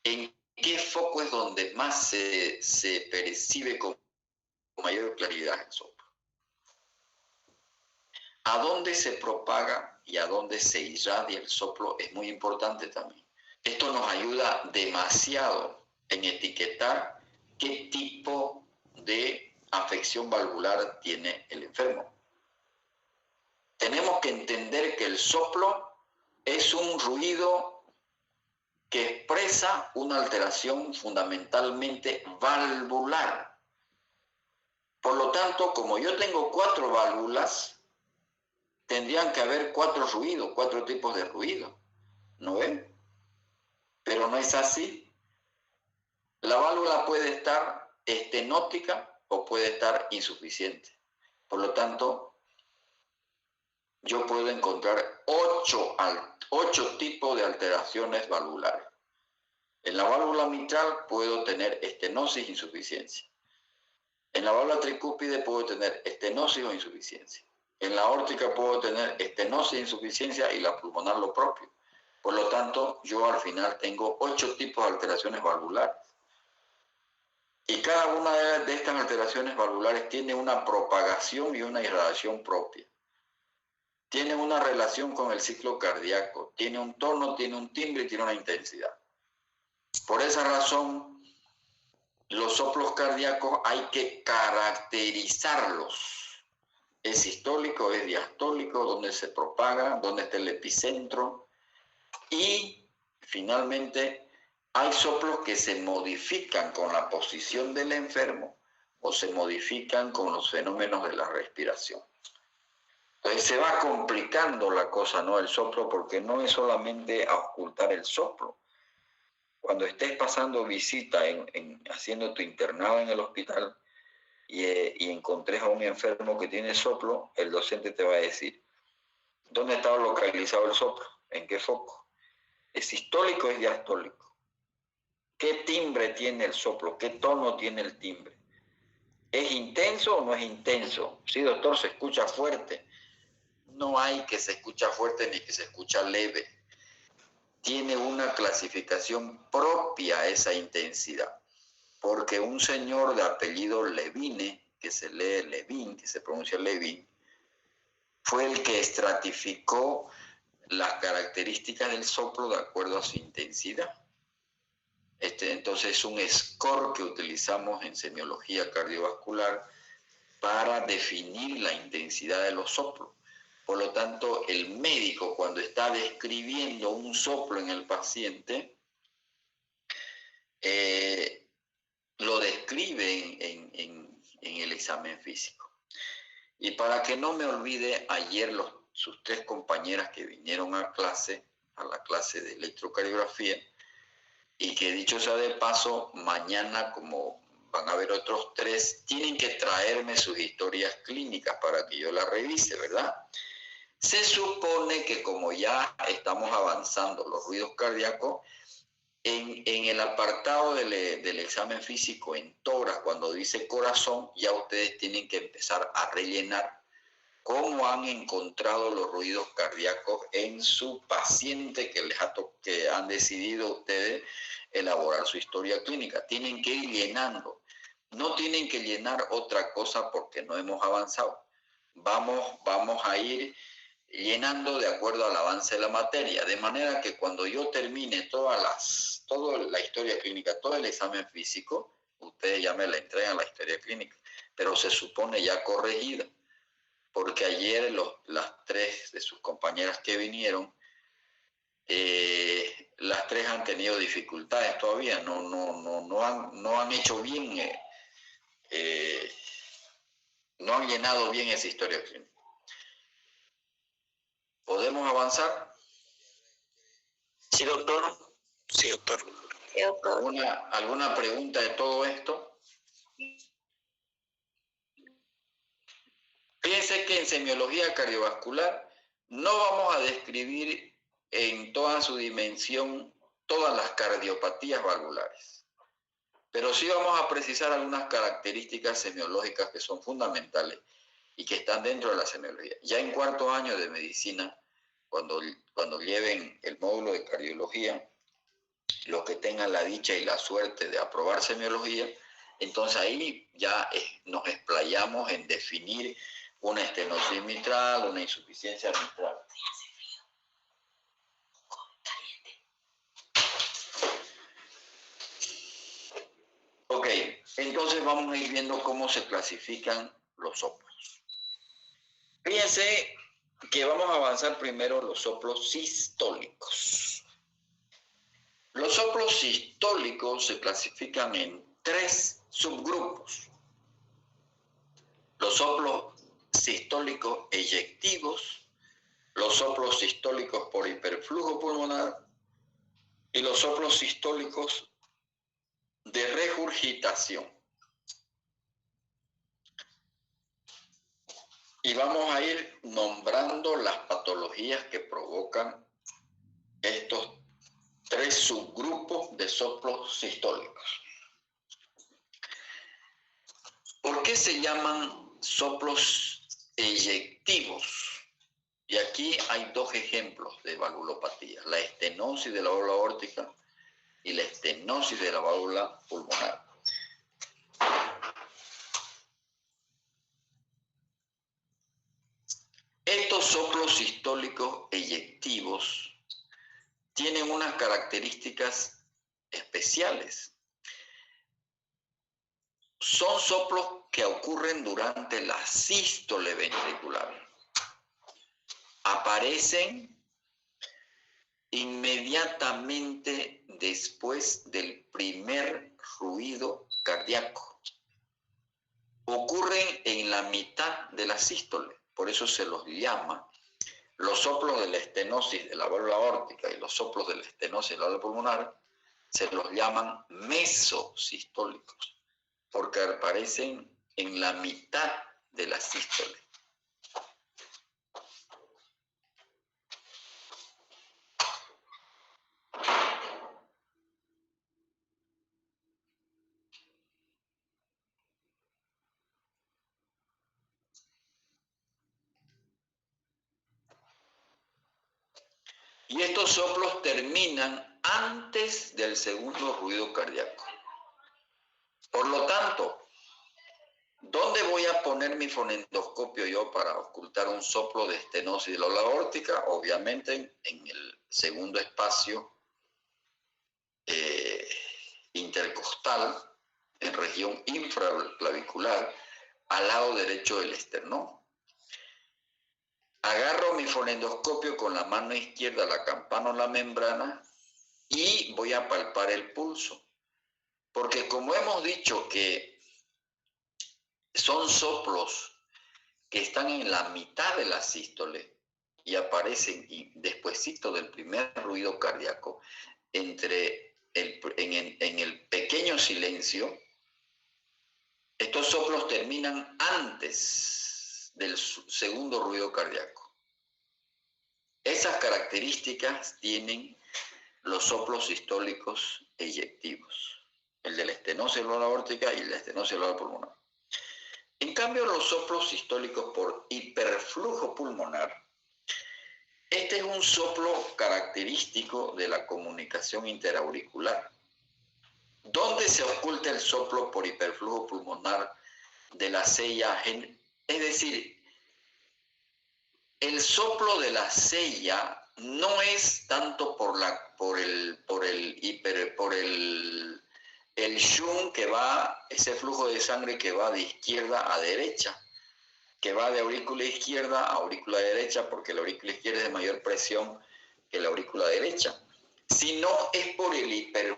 ¿En qué foco es donde más se percibe con mayor claridad el soplo? A dónde se propaga y a dónde se irradia el soplo es muy importante también. Esto nos ayuda demasiado en etiquetar qué tipo de afección valvular tiene el enfermo. Tenemos que entender que el soplo es un ruido que expresa una alteración fundamentalmente valvular. Por lo tanto, como yo tengo 4 válvulas, tendrían que haber 4 ruidos, 4 tipos de ruido. ¿No ven? Pero no es así. La válvula puede estar estenótica o puede estar insuficiente. Por lo tanto, yo puedo encontrar 8 tipos de alteraciones valvulares. En la válvula mitral puedo tener estenosis e insuficiencia. En la válvula tricúpide puedo tener estenosis o insuficiencia. En la aórtica puedo tener estenosis e insuficiencia y la pulmonar lo propio. Por lo tanto, yo al final tengo 8 tipos de alteraciones valvulares. Y cada una de estas alteraciones valvulares tiene una propagación y una irradiación propia. Tiene una relación con el ciclo cardíaco. Tiene un tono, tiene un timbre y tiene una intensidad. Por esa razón, los soplos cardíacos hay que caracterizarlos. ¿Es sistólico, es diastólico? ¿Dónde se propaga? ¿Dónde está el epicentro? Y finalmente, hay soplos que se modifican con la posición del enfermo o se modifican con los fenómenos de la respiración. Entonces se va complicando la cosa, ¿no? El soplo, porque no es solamente auscultar el soplo. Cuando estés pasando visita, haciendo tu internado en el hospital y encontres a un enfermo que tiene soplo, el docente te va a decir, ¿dónde está localizado el soplo? ¿En qué foco? ¿Es sistólico o es diastólico? ¿Qué timbre tiene el soplo? ¿Qué tono tiene el timbre? ¿Es intenso o no es intenso? Sí, doctor, se escucha fuerte. No hay que se escucha fuerte ni que se escucha leve. Tiene una clasificación propia esa intensidad. Porque un señor de apellido Levine, que se lee Levin, que se pronuncia Levin, fue el que estratificó las características del soplo de acuerdo a su intensidad. Entonces es un score que utilizamos en semiología cardiovascular para definir la intensidad de los soplos. Por lo tanto, el médico cuando está describiendo un soplo en el paciente, lo describe en el examen físico. Y para que no me olvide, ayer sus 3 compañeras que vinieron a la clase de electrocardiografía, y que dicho sea de paso, mañana como van a haber otros 3, tienen que traerme sus historias clínicas para que yo las revise, ¿verdad? Se supone que como ya estamos avanzando los ruidos cardíacos, en el apartado del examen físico en tórax, cuando dice corazón, ya ustedes tienen que empezar a rellenar cómo han encontrado los ruidos cardíacos en su paciente que han decidido ustedes elaborar su historia clínica. Tienen que ir llenando. No tienen que llenar otra cosa porque no hemos avanzado. Vamos a ir llenando de acuerdo al avance de la materia, de manera que cuando yo termine toda la historia clínica, todo el examen físico, ustedes ya me la entregan la historia clínica, pero se supone ya corregida, porque ayer las 3 de sus compañeras que vinieron, las 3 han tenido dificultades todavía, no han hecho bien, no han llenado bien esa historia clínica. ¿Podemos avanzar? Sí, doctor. Sí, doctor. ¿Alguna pregunta de todo esto? Fíjense que en semiología cardiovascular no vamos a describir en toda su dimensión todas las cardiopatías valvulares, pero sí vamos a precisar algunas características semiológicas que son fundamentales y que están dentro de la semiología. Ya en cuarto año de medicina, cuando lleven el módulo de cardiología, los que tengan la dicha y la suerte de aprobar semiología, entonces ahí ya nos explayamos en definir una estenosis mitral, una insuficiencia mitral. Ok, entonces vamos a ir viendo cómo se clasifican los soplos. Fíjense que vamos a avanzar primero los soplos sistólicos. Los soplos sistólicos se clasifican en 3 subgrupos. Los soplos sistólicos eyectivos, los soplos sistólicos por hiperflujo pulmonar y los soplos sistólicos de regurgitación. Y vamos a ir nombrando las patologías que provocan estos 3 subgrupos de soplos sistólicos. ¿Por qué se llaman soplos eyectivos? Y aquí hay 2 ejemplos de valvulopatía, la estenosis de la válvula aórtica y la estenosis de la válvula pulmonar. Estos soplos sistólicos eyectivos tienen unas características especiales. Son soplos que ocurren durante la sístole ventricular. Aparecen inmediatamente después del primer ruido cardíaco. Ocurren en la mitad de la sístole, por eso se los llama los soplos de la estenosis de la válvula aórtica y los soplos de la estenosis de la válvula pulmonar, se los llaman mesosistólicos, porque aparecen en la mitad de la sístole. Y estos soplos terminan antes del segundo ruido cardíaco. Por lo tanto, ¿dónde voy a poner mi fonendoscopio yo para ocultar un soplo de estenosis de la válvula aórtica? Obviamente en el segundo espacio intercostal, en región infraclavicular, al lado derecho del esternón. Agarro mi fonendoscopio con la mano izquierda, la campana o la membrana, y voy a palpar el pulso. Porque como hemos dicho que son soplos que están en la mitad de la sístole y aparecen despuesito del primer ruido cardíaco, en el pequeño silencio, estos soplos terminan antes del segundo ruido cardíaco. Esas características tienen los soplos sistólicos eyectivos, el de la estenosis de la válvula aórtica y el de la estenosis de la válvula pulmonar. En cambio, los soplos sistólicos por hiperflujo pulmonar, este es un soplo característico de la comunicación interauricular. ¿Dónde se oculta el soplo por hiperflujo pulmonar de la CIA? Es decir, el soplo de la sella no es tanto el shunt que va, ese flujo de sangre que va de izquierda a derecha, que va de aurícula izquierda a aurícula derecha, porque la aurícula izquierda es de mayor presión que la aurícula derecha, sino es por el hiperflujo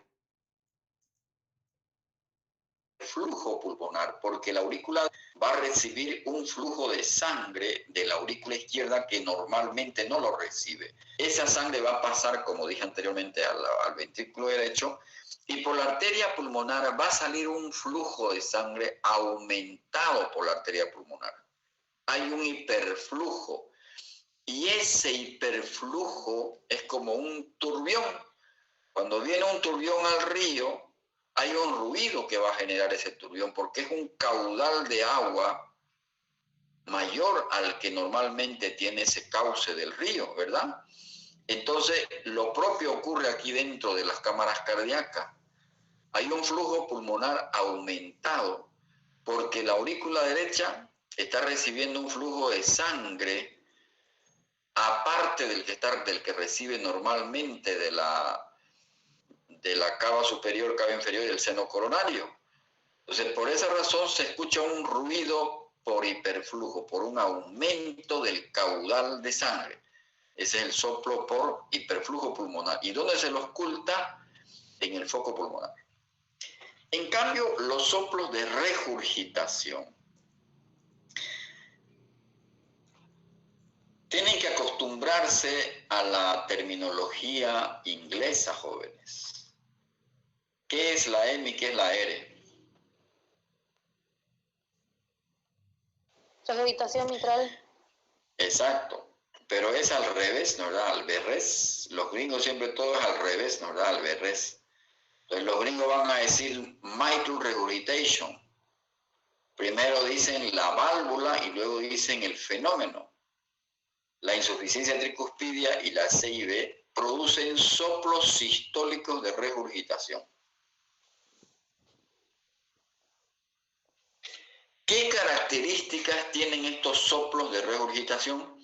pulmonar, porque la aurícula va a recibir un flujo de sangre de la aurícula izquierda que normalmente no lo recibe. Esa sangre va a pasar, como dije anteriormente, al ventrículo derecho, y por la arteria pulmonar va a salir un flujo de sangre aumentado por la arteria pulmonar. Hay un hiperflujo, y ese hiperflujo es como un turbión. Cuando viene un turbión al río, hay un ruido que va a generar ese turbión, porque es un caudal de agua mayor al que normalmente tiene ese cauce del río, ¿verdad? Entonces, lo propio ocurre aquí dentro de las cámaras cardíacas. Hay un flujo pulmonar aumentado, porque la aurícula derecha está recibiendo un flujo de sangre, aparte del que recibe normalmente de la cava superior, cava inferior y el seno coronario. Entonces, por esa razón se escucha un ruido por hiperflujo, por un aumento del caudal de sangre. Ese es el soplo por hiperflujo pulmonar. ¿Y dónde se lo oculta? En el foco pulmonar. En cambio, los soplos de regurgitación tienen que acostumbrarse a la terminología inglesa, jóvenes. ¿Qué es la M y qué es la R? Regurgitación mitral. Exacto, pero es al revés, ¿no verdad? Al revés. Los gringos siempre todo es al revés, ¿no verdad? Al revés. Entonces los gringos van a decir mitral regurgitation. Primero dicen la válvula y luego dicen el fenómeno. La insuficiencia tricuspidia y la CIB producen soplos sistólicos de regurgitación. ¿Qué características tienen estos soplos de regurgitación?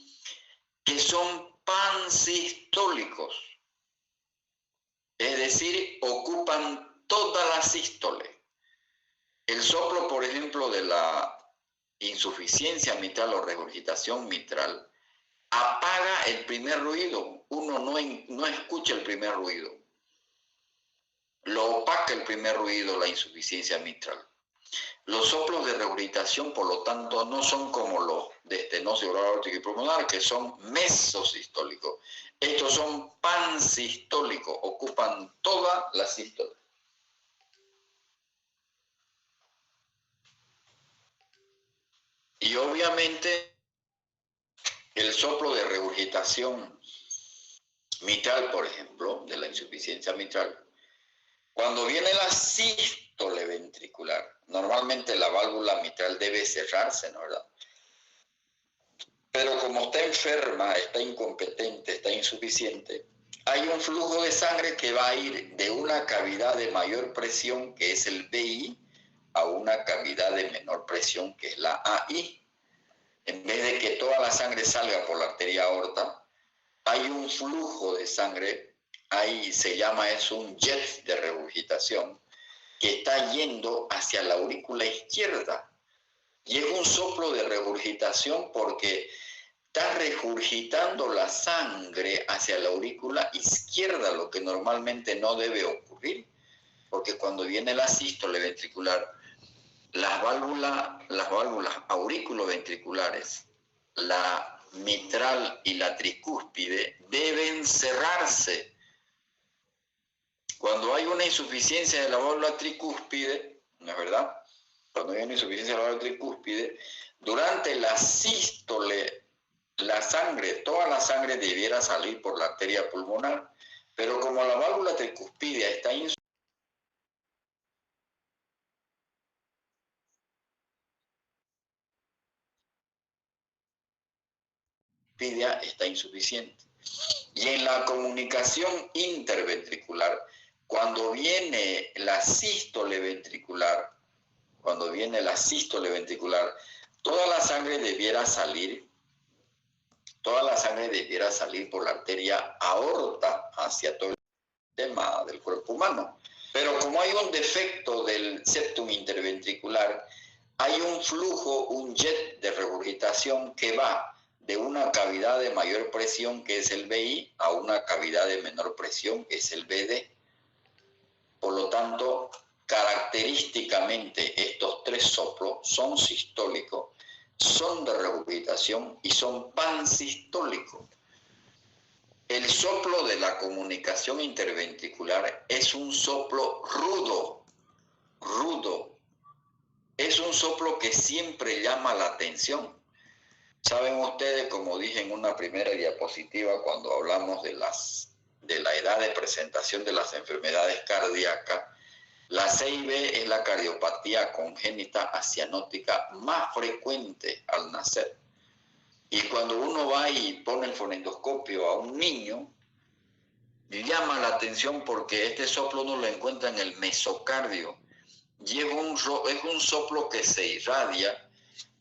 Que son pansistólicos, es decir, ocupan toda la sístole. El soplo, por ejemplo, de la insuficiencia mitral o regurgitación mitral, apaga el primer ruido. Uno no escucha el primer ruido. Lo opaca el primer ruido, la insuficiencia mitral. Los soplos de regurgitación, por lo tanto, no son como los de estenosis oral aórtica y pulmonar, que son mesosistólicos. Estos son pansistólicos, ocupan toda la sístole. Y obviamente, el soplo de regurgitación mitral, por ejemplo, de la insuficiencia mitral, cuando viene la sístole ventricular, normalmente la válvula mitral debe cerrarse, ¿no verdad? Pero como está enferma, está incompetente, está insuficiente, hay un flujo de sangre que va a ir de una cavidad de mayor presión, que es el BI, a una cavidad de menor presión, que es la AI. En vez de que toda la sangre salga por la arteria aorta, hay un flujo de sangre, ahí se llama eso un jet de regurgitación, que está yendo hacia la aurícula izquierda. Y es un soplo de regurgitación porque está regurgitando la sangre hacia la aurícula izquierda, lo que normalmente no debe ocurrir, porque cuando viene la sístole ventricular, las válvulas auriculoventriculares, la mitral y la tricúspide, deben cerrarse. Cuando hay una insuficiencia de la válvula tricúspide, ¿no es verdad? Cuando hay una insuficiencia de la válvula tricúspide, durante la sístole, la sangre, toda la sangre debiera salir por la arteria pulmonar, pero como la válvula tricúspide está insuficiente. Y en la comunicación interventricular, cuando viene la sístole ventricular, toda la sangre debiera salir Toda la sangre debiera salir por la arteria aorta hacia todo el sistema del cuerpo humano. Pero como hay un defecto del septum interventricular, hay un flujo, un jet de regurgitación que va de una cavidad de mayor presión, que es el BI, a una cavidad de menor presión, que es el BD. Por lo tanto, característicamente estos tres soplos son sistólicos, son de regurgitación y son pansistólicos. El soplo de la comunicación interventricular es un soplo rudo. Es un soplo que siempre llama la atención. Saben ustedes, como dije en una primera diapositiva cuando hablamos de la edad de presentación de las enfermedades cardíacas, la CIB es la cardiopatía congénita asianótica más frecuente al nacer. Y cuando uno va y pone el fonendoscopio a un niño, llama la atención porque este soplo uno lo encuentra en el mesocardio. Y es un soplo que se irradia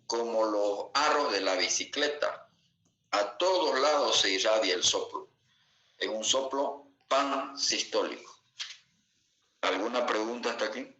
como los aros de la bicicleta. A todos lados se irradia el soplo. Es un soplo pansistólico. ¿Alguna pregunta hasta aquí?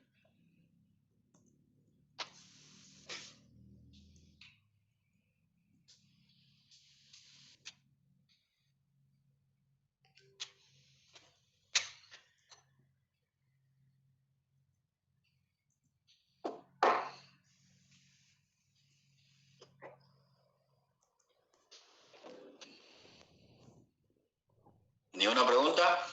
¿Ni una pregunta?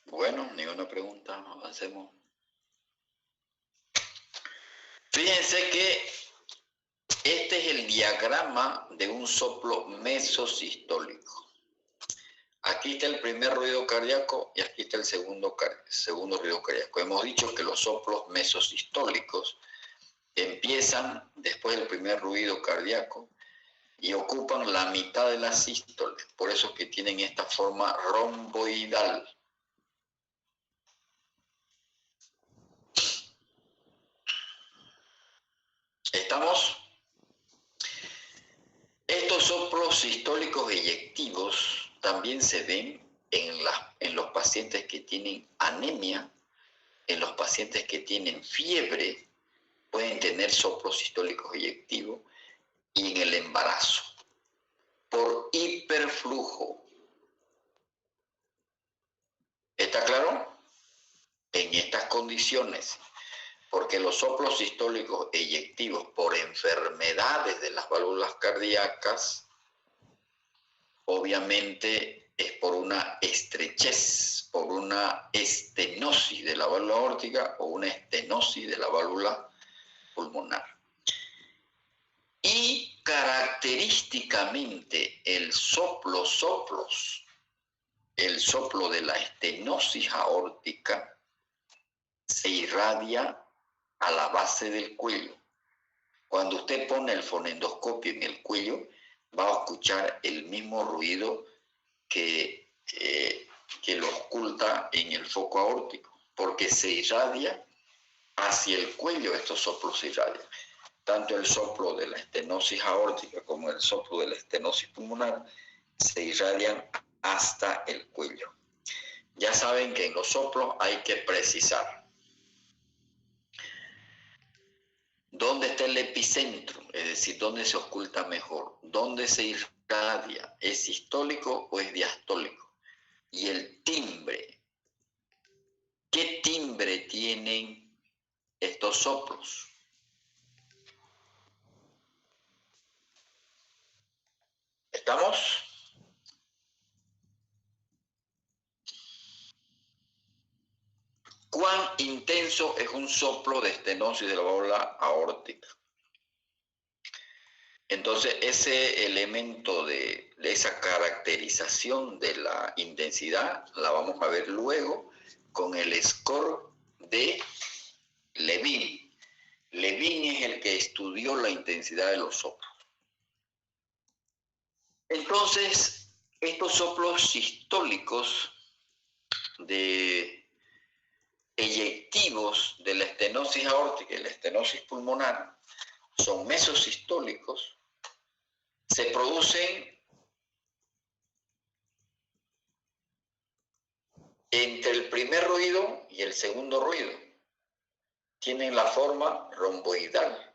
Bueno, ni una pregunta, avancemos. Fíjense que este es el diagrama de un soplo mesosistólico. Aquí está el primer ruido cardíaco y aquí está el segundo ruido cardíaco. Hemos dicho que los soplos mesosistólicos empiezan después del primer ruido cardíaco y ocupan la mitad de la sístole. Por eso es que tienen esta forma romboidal. ¿Estamos? Estos soplos sistólicos eyectivos también se ven en los pacientes que tienen anemia, en los pacientes que tienen fiebre, pueden tener soplos sistólicos eyectivos, y en el embarazo, por hiperflujo. ¿Está claro? En estas condiciones, porque los soplos sistólicos eyectivos por enfermedades de las válvulas cardíacas, obviamente es por una estrechez, por una estenosis de la válvula aórtica o una estenosis de la válvula pulmonar. Y característicamente el soplo de la estenosis aórtica se irradia a la base del cuello. Cuando usted pone el fonendoscopio en el cuello, va a escuchar el mismo ruido que lo oculta en el foco aórtico, porque se irradia hacia el cuello, estos soplos se irradian. Tanto el soplo de la estenosis aórtica como el soplo de la estenosis pulmonar se irradian hasta el cuello. Ya saben que en los soplos hay que precisar dónde está el epicentro, es decir, dónde se oculta mejor, dónde se irradia, ¿es sistólico o es diastólico? Y el timbre, ¿qué timbre tienen estos soplos? ¿Estamos? ¿Cuán intenso es un soplo de estenosis de la válvula aórtica? Entonces, ese elemento de esa caracterización de la intensidad la vamos a ver luego con el score de Levin. Levin es el que estudió la intensidad de los soplos. Entonces, estos soplos sistólicos de eyectivos de la estenosis aórtica y la estenosis pulmonar son mesosistólicos, se producen entre el primer ruido y el segundo ruido. Tienen la forma romboidal.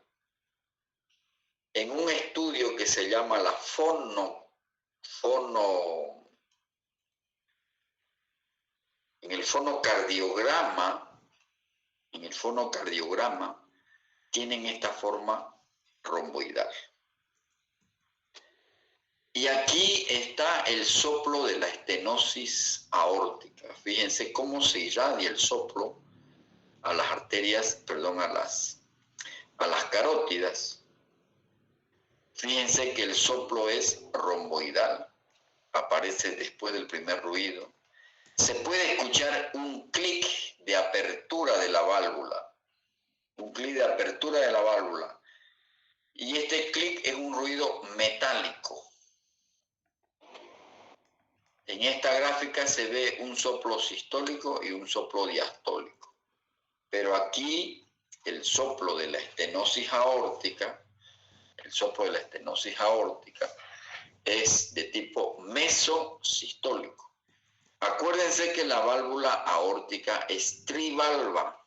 En un estudio que se llama la en el fonocardiograma, tienen esta forma romboidal. Y aquí está el soplo de la estenosis aórtica. Fíjense cómo se irradia el soplo a las arterias, perdón, a las carótidas. Fíjense que el soplo es romboidal, aparece después del primer ruido. Se puede escuchar un clic de apertura de la válvula, y este clic es un ruido metálico. En esta gráfica se ve un soplo sistólico y un soplo diastólico, pero aquí el soplo de la estenosis aórtica, es de tipo mesosistólico. Acuérdense que la válvula aórtica es trivalva.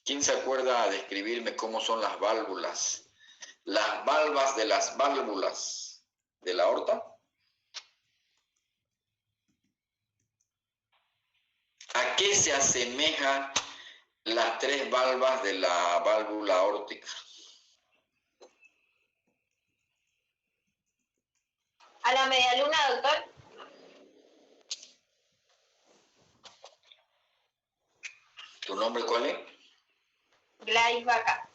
¿Quién se acuerda de describirme cómo son las válvulas? Las valvas de las válvulas de la aorta. ¿A qué se asemejan las tres valvas de la válvula aórtica? A la media luna, doctor. ¿Tu nombre cuál es? Gladys Vaca.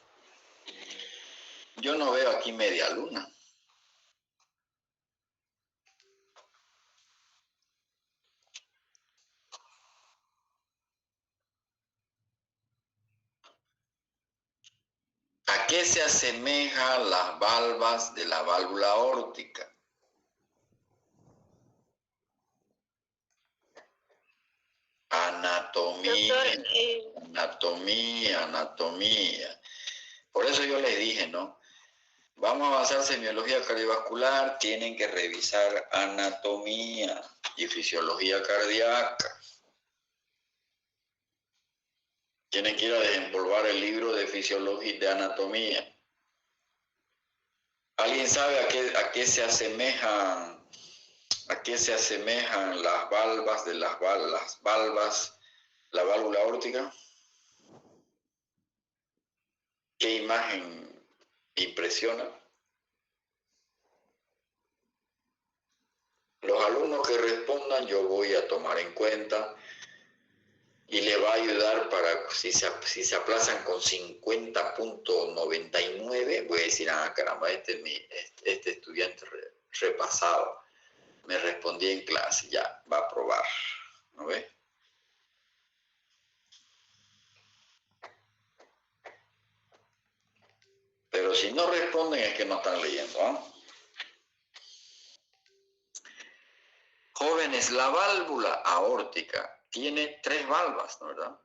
Yo no veo aquí media luna. ¿A qué se asemejan las valvas de la válvula aórtica? Anatomía, Doctor, anatomía. Por eso yo les dije, ¿no? Vamos a avanzar semiología cardiovascular, tienen que revisar anatomía y fisiología cardíaca. Tienen que ir a desempolvar el libro de fisiología y de anatomía. ¿Alguien sabe a qué se asemejan las valvas de las valvas, la válvula aórtica? ¿Qué imagen impresiona? Los alumnos que respondan yo voy a tomar en cuenta y le va a ayudar para, si se aplazan con 50.99, voy a decir, ah, caramba, este estudiante repasado, me respondí en clase, ya, va a probar, ¿no ves? Pero si no responden es que no están leyendo, ¿eh? Jóvenes, la válvula aórtica tiene tres valvas, ¿no, verdad?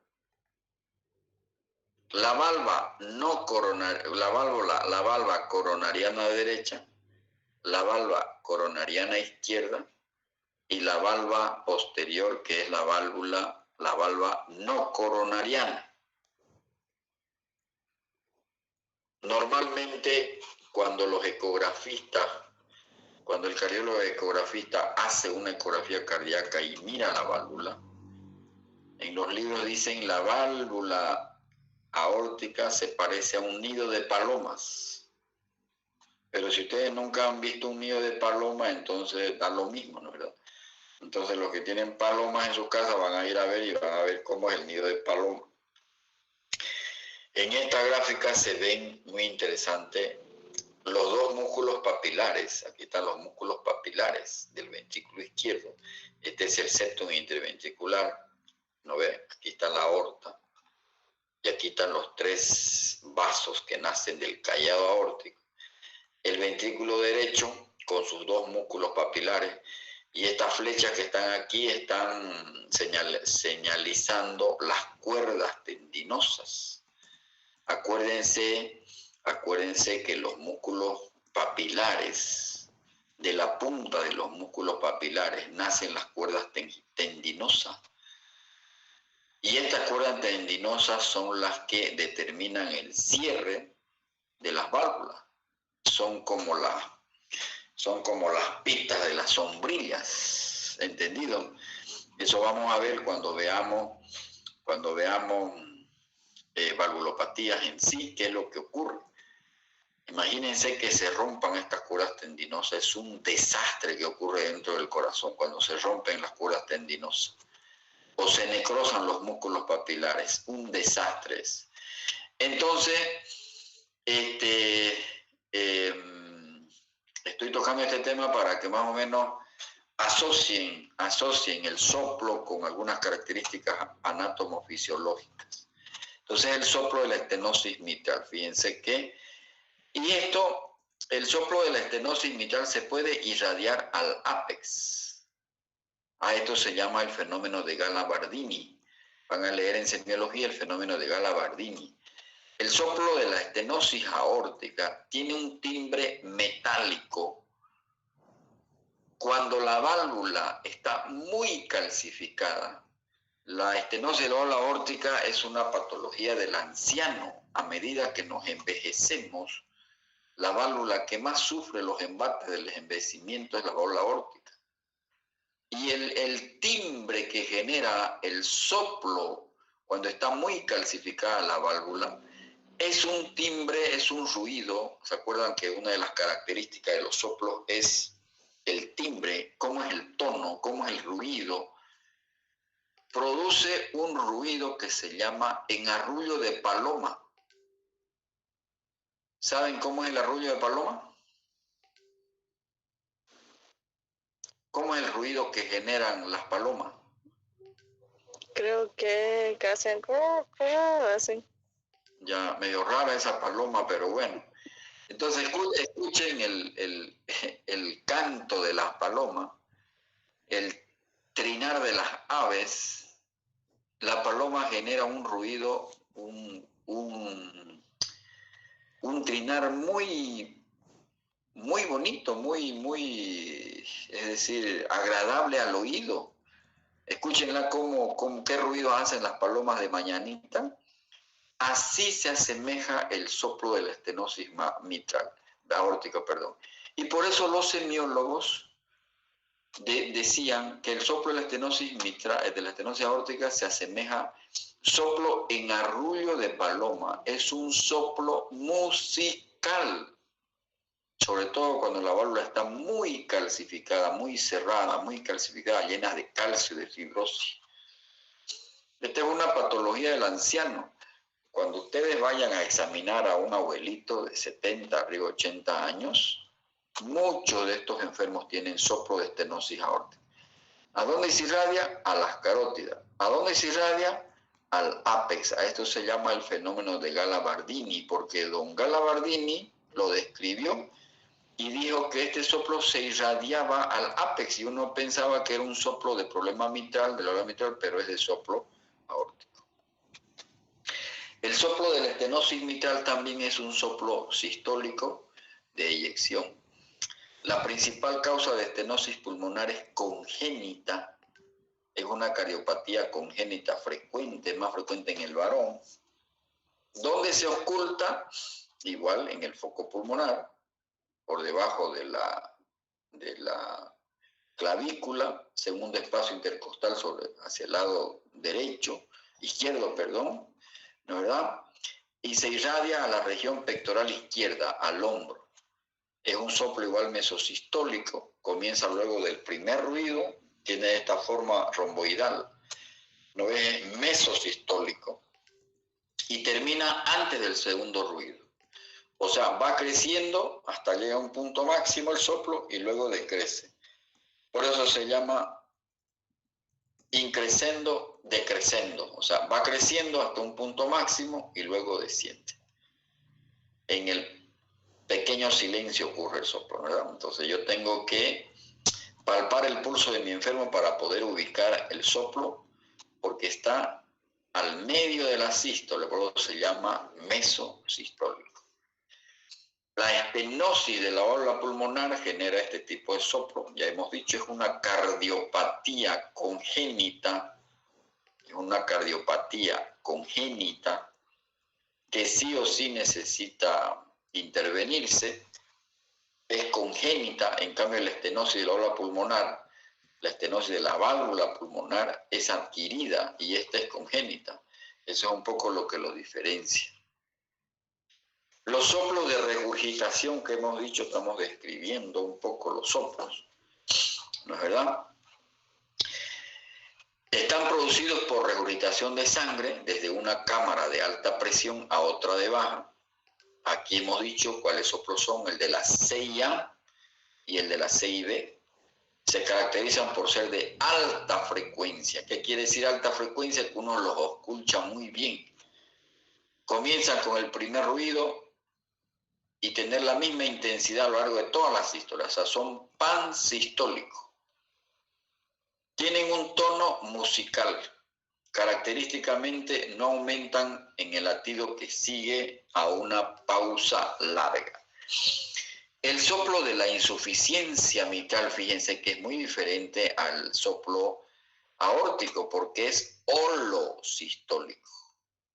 La valva coronariana derecha, la valva coronariana izquierda y la valva posterior, que es la valva no coronariana. Normalmente cuando el cardiólogo ecografista hace una ecografía cardíaca y mira la válvula, en los libros dicen la válvula aórtica se parece a un nido de palomas. Pero si ustedes nunca han visto un nido de paloma, entonces da lo mismo, ¿no es verdad? Entonces los que tienen palomas en su casa van a ir a ver y van a ver cómo es el nido de paloma. En esta gráfica se ven muy interesante los dos músculos papilares. Aquí están los músculos papilares del ventrículo izquierdo. Este es el septum interventricular. ¿No ve? Aquí está la aorta. Y aquí están los tres vasos que nacen del callado aórtico. El ventrículo derecho con sus dos músculos papilares Y estas flechas que están aquí están señalizando las cuerdas tendinosas. Acuérdense que los músculos papilares, de la punta de los músculos papilares, nacen las cuerdas tendinosas. Y estas cuerdas tendinosas son las que determinan el cierre de las válvulas. Son como las pistas de las sombrillas, ¿entendido? Eso vamos a ver cuando veamos valvulopatías en sí, qué es lo que ocurre. Imagínense que se rompan estas cuerdas tendinosas, es un desastre que ocurre dentro del corazón cuando se rompen las cuerdas tendinosas o se necrosan los músculos papilares, un desastre es. Entonces, estoy tocando este tema para que más o menos asocien el soplo con algunas características anatomofisiológicas. Entonces, el soplo de la estenosis mitral, fíjense que, el soplo de la estenosis mitral se puede irradiar al ápex. A esto se llama el fenómeno de Galavardini. Van a leer en semiología el fenómeno de Galavardini. El soplo de la estenosis aórtica tiene un timbre metálico. Cuando la válvula está muy calcificada, la estenosis de la válvula aórtica es una patología del anciano. A medida que nos envejecemos, la válvula que más sufre los embates del envejecimiento es la válvula aórtica. Y el timbre que genera el soplo cuando está muy calcificada la válvula es un timbre, es un ruido. ¿Se acuerdan que una de las características de los soplos es el timbre? ¿Cómo es el tono? ¿Cómo es el ruido? Produce un ruido que se llama enarrullo de paloma. ¿Saben cómo es el arrullo de paloma? ¿Cómo es el ruido que generan las palomas? Creo que hacen así. Ya, medio rara esa paloma, pero bueno. Entonces, escuchen el canto de las palomas, el trinar de las aves. La paloma genera un ruido, un trinar muy, muy bonito, es decir, agradable al oído. Escúchenla qué ruido hacen las palomas de mañanita. Así se asemeja el soplo de la estenosis mitral, aórtica, perdón. Y por eso los semiólogos decían que el soplo de la estenosis mitral, de la estenosis aórtica, se asemeja soplo en arrullo de paloma. Es un soplo musical, sobre todo cuando la válvula está muy calcificada, muy cerrada, muy calcificada, llena de calcio y de fibrosis. Esta es una patología del anciano. Cuando ustedes vayan a examinar a un abuelito de 70, arriba de 80 años, muchos de estos enfermos tienen soplo de estenosis aórtica. ¿A dónde se irradia? A las carótidas. ¿A dónde se irradia? Al ápex. A esto se llama el fenómeno de Galavardini, porque don Galavardini lo describió y dijo que este soplo se irradiaba al ápex, y uno pensaba que era un soplo de problema mitral, de la válvula mitral, pero es de soplo aórtico. El soplo de la estenosis mitral también es un soplo sistólico de eyección. La principal causa de estenosis pulmonar es congénita. Es una cardiopatía congénita frecuente, más frecuente en el varón. ¿Dónde se oculta? Igual en el foco pulmonar, por debajo de la clavícula, segundo espacio intercostal hacia el lado izquierdo, perdón, ¿no es verdad? Y se irradia a la región pectoral izquierda, al hombro. Es un soplo igual mesosistólico, comienza luego del primer ruido, tiene esta forma romboidal, ¿no es? Mesosistólico, y termina antes del segundo ruido. O sea, va creciendo hasta llegar a un punto máximo el soplo y luego decrece. Por eso se llama increscendo, decrescendo. O sea, va creciendo hasta un punto máximo y luego desciende. En el pequeño silencio ocurre el soplo, ¿verdad? Entonces yo tengo que palpar el pulso de mi enfermo para poder ubicar el soplo, porque está al medio de la sístole, por eso se llama mesosistólico. La estenosis de la válvula pulmonar genera este tipo de soplo. Ya hemos dicho, es una cardiopatía congénita, que sí o sí necesita intervenirse. Es congénita, en cambio la estenosis de la válvula pulmonar, la estenosis de la válvula pulmonar es adquirida y esta es congénita. Eso es un poco lo que lo diferencia. Los soplos de regurgitación que hemos dicho, estamos describiendo un poco los soplos, ¿no es verdad? Están producidos por regurgitación de sangre desde una cámara de alta presión a otra de baja. Aquí hemos dicho cuáles soplos son, el de la CIA y el de la CIB. Se caracterizan por ser de alta frecuencia. ¿Qué quiere decir alta frecuencia? Que uno los escucha muy bien. Comienzan con el primer ruido y tener la misma intensidad a lo largo de todas las sístolas. O sea, son pansistólicos. Tienen un tono musical. Característicamente no aumentan en el latido que sigue a una pausa larga. El soplo de la insuficiencia mitral, fíjense que es muy diferente al soplo aórtico porque es holosistólico.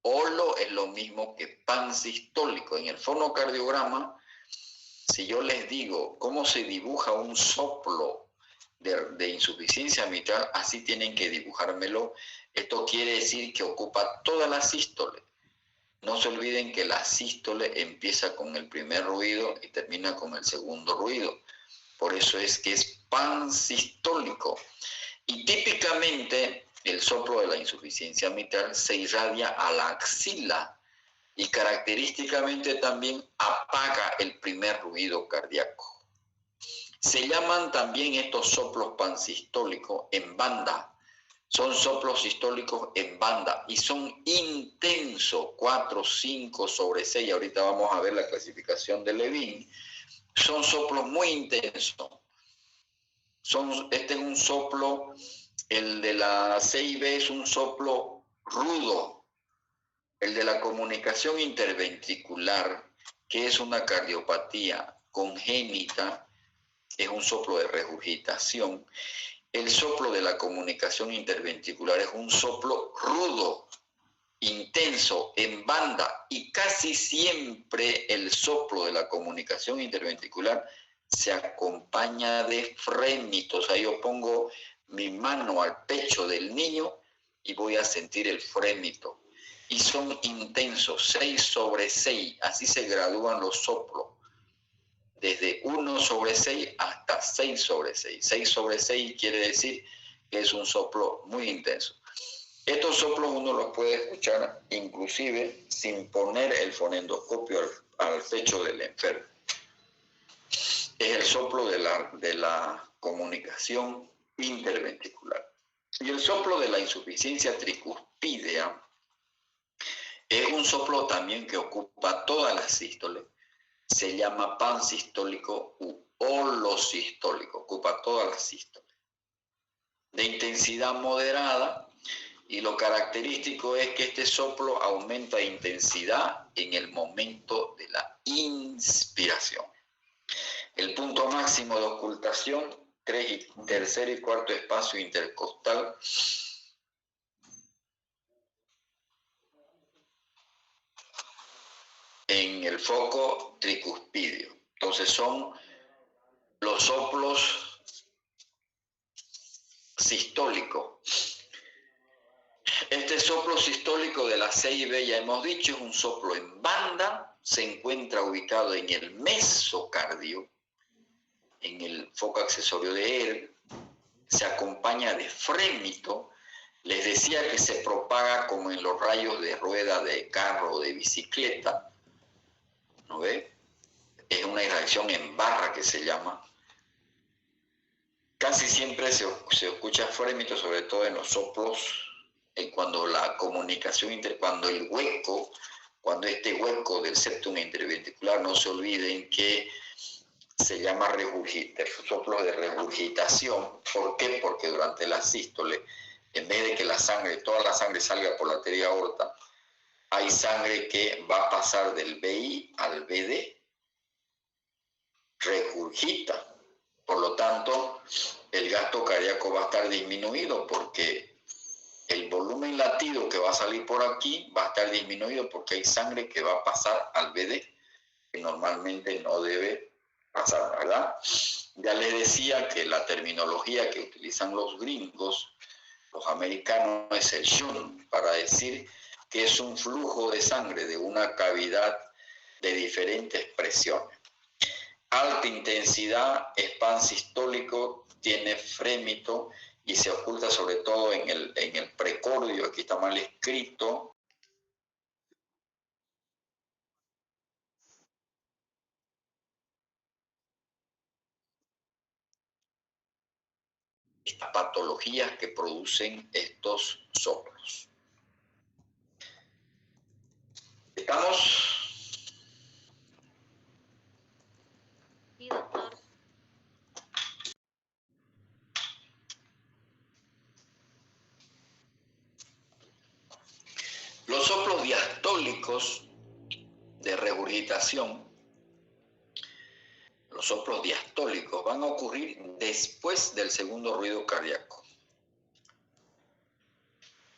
Holo es lo mismo que pansistólico. En el fonocardiograma, si yo les digo cómo se dibuja un soplo de insuficiencia mitral, así tienen que dibujármelo. Esto quiere decir que ocupa toda la sístole. No se olviden que la sístole empieza con el primer ruido y termina con el segundo ruido. Por eso es que es pansistólico. Y típicamente el soplo de la insuficiencia mitral se irradia a la axila y característicamente también apaga el primer ruido cardíaco. Se llaman también estos soplos pansistólicos en banda. Son soplos sistólicos en banda y son intensos, 4, 5 sobre 6. Ahorita vamos a ver la clasificación de Levin. Son soplos muy intensos. Este es un soplo, el de la CIB es un soplo rudo. El de la comunicación interventricular, que es una cardiopatía congénita, es un soplo de regurgitación. El soplo de la comunicación interventricular es un soplo rudo, intenso, en banda, y casi siempre el soplo de la comunicación interventricular se acompaña de frémitos. O sea, yo pongo mi mano al pecho del niño y voy a sentir el frémito. Y son intensos, 6 sobre 6, así se gradúan los soplos. Desde 1 sobre 6 hasta 6 sobre 6. 6 sobre 6 quiere decir que es un soplo muy intenso. Estos soplos uno los puede escuchar inclusive sin poner el fonendoscopio al pecho del enfermo. Es el soplo de la comunicación interventricular. Y el soplo de la insuficiencia tricuspidea es un soplo también que ocupa todas las sístoles. Se llama pansistólico u holosistólico, ocupa todas las sístoles. De intensidad moderada, y lo característico es que este soplo aumenta de intensidad en el momento de la inspiración. El punto máximo de ocultación, tercer y cuarto espacio intercostal, en el foco tricuspidio. Entonces son los soplos sistólicos. Este soplo sistólico de la CIB, ya hemos dicho, es un soplo en banda, se encuentra ubicado en el mesocardio, en el foco accesorio de él, se acompaña de frémito. Les decía que se propaga como en los rayos de rueda de carro o de bicicleta, ¿no ve? Es una irradiación en barra que se llama. Casi siempre se escucha frémito, sobre todo en los soplos, cuando la comunicación, cuando este hueco del septum interventricular, no se olviden que se llama soplo de regurgitación. ¿Por qué? Porque durante la sístole, en vez de que toda la sangre salga por la arteria aorta, hay sangre que va a pasar del BI al BD, regurgita. Por lo tanto, el gasto cardíaco va a estar disminuido porque el volumen latido que va a salir por aquí va a estar disminuido porque hay sangre que va a pasar al BD, que normalmente no debe pasar, ¿verdad? Ya les decía que la terminología que utilizan los gringos, los americanos, es el shunt, para decir que es un flujo de sangre de una cavidad de diferentes presiones. Alta intensidad, span sistólico, tiene frémito y se oculta sobre todo en el precordio, aquí está mal escrito. Estas patologías que producen estos soplos. ¿Estamos? Sí, doctor. Los soplos diastólicos de regurgitación, los soplos diastólicos van a ocurrir después del segundo ruido cardíaco.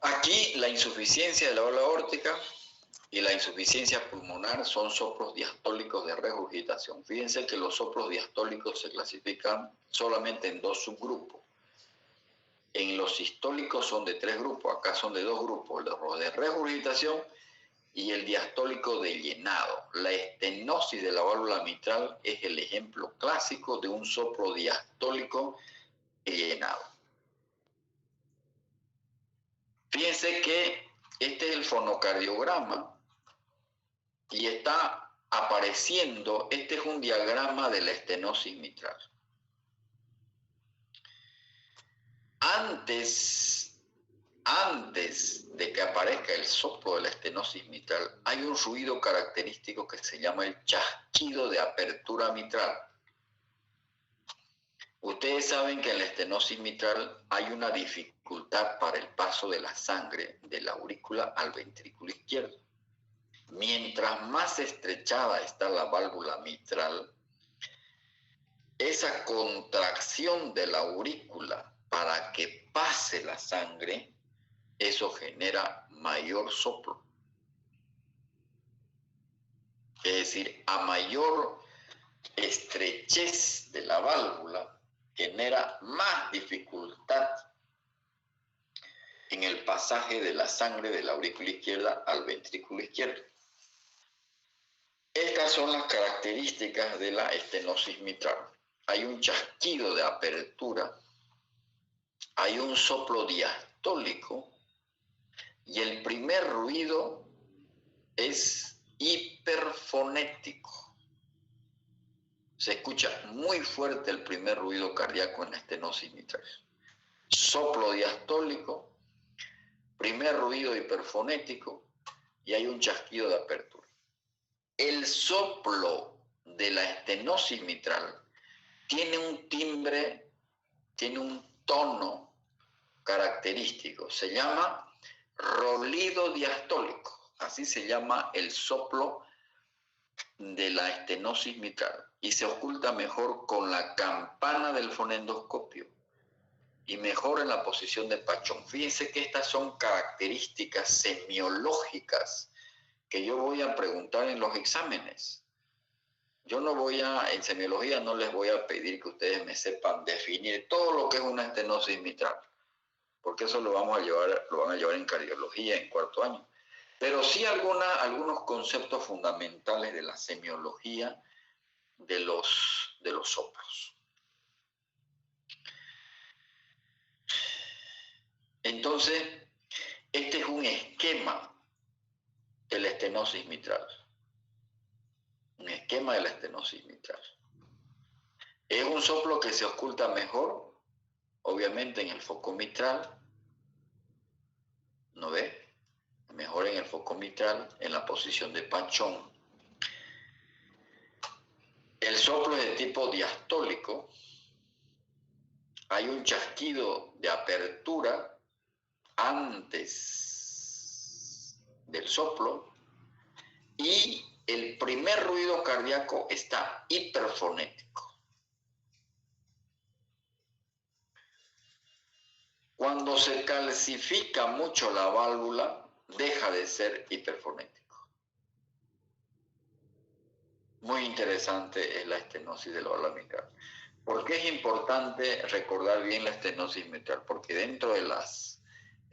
Aquí la insuficiencia de la válvula aórtica y la insuficiencia pulmonar son soplos diastólicos de regurgitación. Fíjense que los soplos diastólicos se clasifican solamente en dos subgrupos. En los sistólicos son de 3 grupos, acá son de 2 grupos, los de regurgitación y el diastólico de llenado. La estenosis de la válvula mitral es el ejemplo clásico de un soplo diastólico de llenado. Fíjense que este es el fonocardiograma y está apareciendo, este es un diagrama de la estenosis mitral. Antes de que aparezca el soplo de la estenosis mitral, hay un ruido característico que se llama el chasquido de apertura mitral. Ustedes saben que en la estenosis mitral hay una dificultad para el paso de la sangre de la aurícula al ventrículo izquierdo. Mientras más estrechada está la válvula mitral, esa contracción de la aurícula para que pase la sangre, eso genera mayor soplo. Es decir, a mayor estrechez de la válvula, genera más dificultad en el pasaje de la sangre de la aurícula izquierda al ventrículo izquierdo. Estas son las características de la estenosis mitral. Hay un chasquido de apertura, hay un soplo diastólico y el primer ruido es hiperfonético. Se escucha muy fuerte el primer ruido cardíaco en la estenosis mitral. Soplo diastólico, primer ruido hiperfonético y hay un chasquido de apertura. El soplo de la estenosis mitral tiene un timbre, tiene un tono característico. Se llama rolido diastólico. Así se llama el soplo de la estenosis mitral y se oculta mejor con la campana del fonendoscopio y mejor en la posición de Pachón. Fíjense que estas son características semiológicas que yo voy a preguntar en los exámenes. Yo no voy en semiología no les voy a pedir que ustedes me sepan definir todo lo que es una estenosis mitral, porque eso lo van a llevar en cardiología en cuarto año. Pero sí algunos conceptos fundamentales de la semiología de los soplos. Entonces, este es un esquema de la estenosis mitral. Un esquema de la estenosis mitral. Es un soplo que se oculta mejor, obviamente, en el foco mitral. ¿No ve? Mejor en el foco mitral, en la posición de Pachón. El soplo es de tipo diastólico. Hay un chasquido de apertura antes del soplo y el primer ruido cardíaco está hiperfonético. Cuando se calcifica mucho la válvula, deja de ser hiperfonético. Muy interesante es la estenosis de la válvula mitral. ¿Por qué es importante recordar bien la estenosis mitral? Porque dentro de las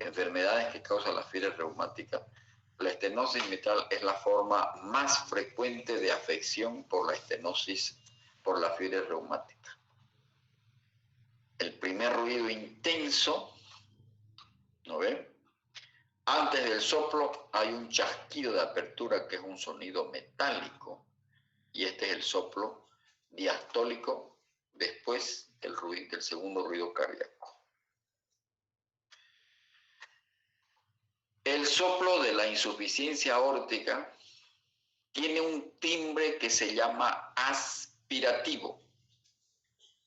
enfermedades que causan la fiebre reumática, la estenosis mitral es la forma más frecuente de afección por la estenosis, por la fiebre reumática. El primer ruido intenso, ¿no ven? Antes del soplo hay un chasquido de apertura que es un sonido metálico y este es el soplo diastólico después del segundo ruido cardíaco. El soplo de la insuficiencia aórtica tiene un timbre que se llama aspirativo.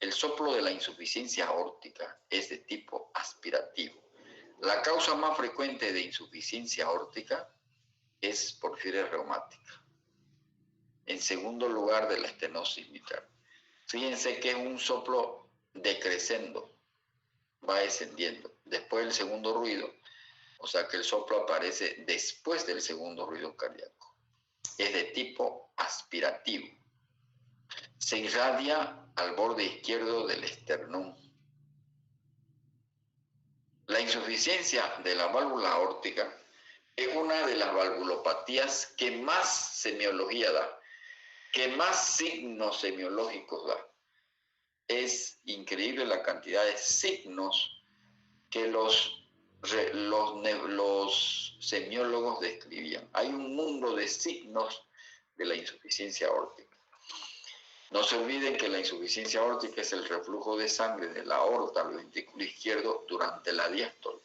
El soplo de la insuficiencia aórtica es de tipo aspirativo. La causa más frecuente de insuficiencia aórtica es por fiebre reumática. En segundo lugar, de la estenosis mitral. Fíjense que es un soplo decrescendo, va descendiendo. Después del segundo ruido, o sea que el soplo aparece después del segundo ruido cardíaco. Es de tipo aspirativo. Se irradia al borde izquierdo del esternón. La insuficiencia de la válvula aórtica es una de las valvulopatías que más semiología da, que más signos semiológicos da. Es increíble la cantidad de signos que los semiólogos describían. Hay un mundo de signos de la insuficiencia aórtica. No se olviden que la insuficiencia aórtica es el reflujo de sangre de la aorta al ventrículo izquierdo durante la diástole,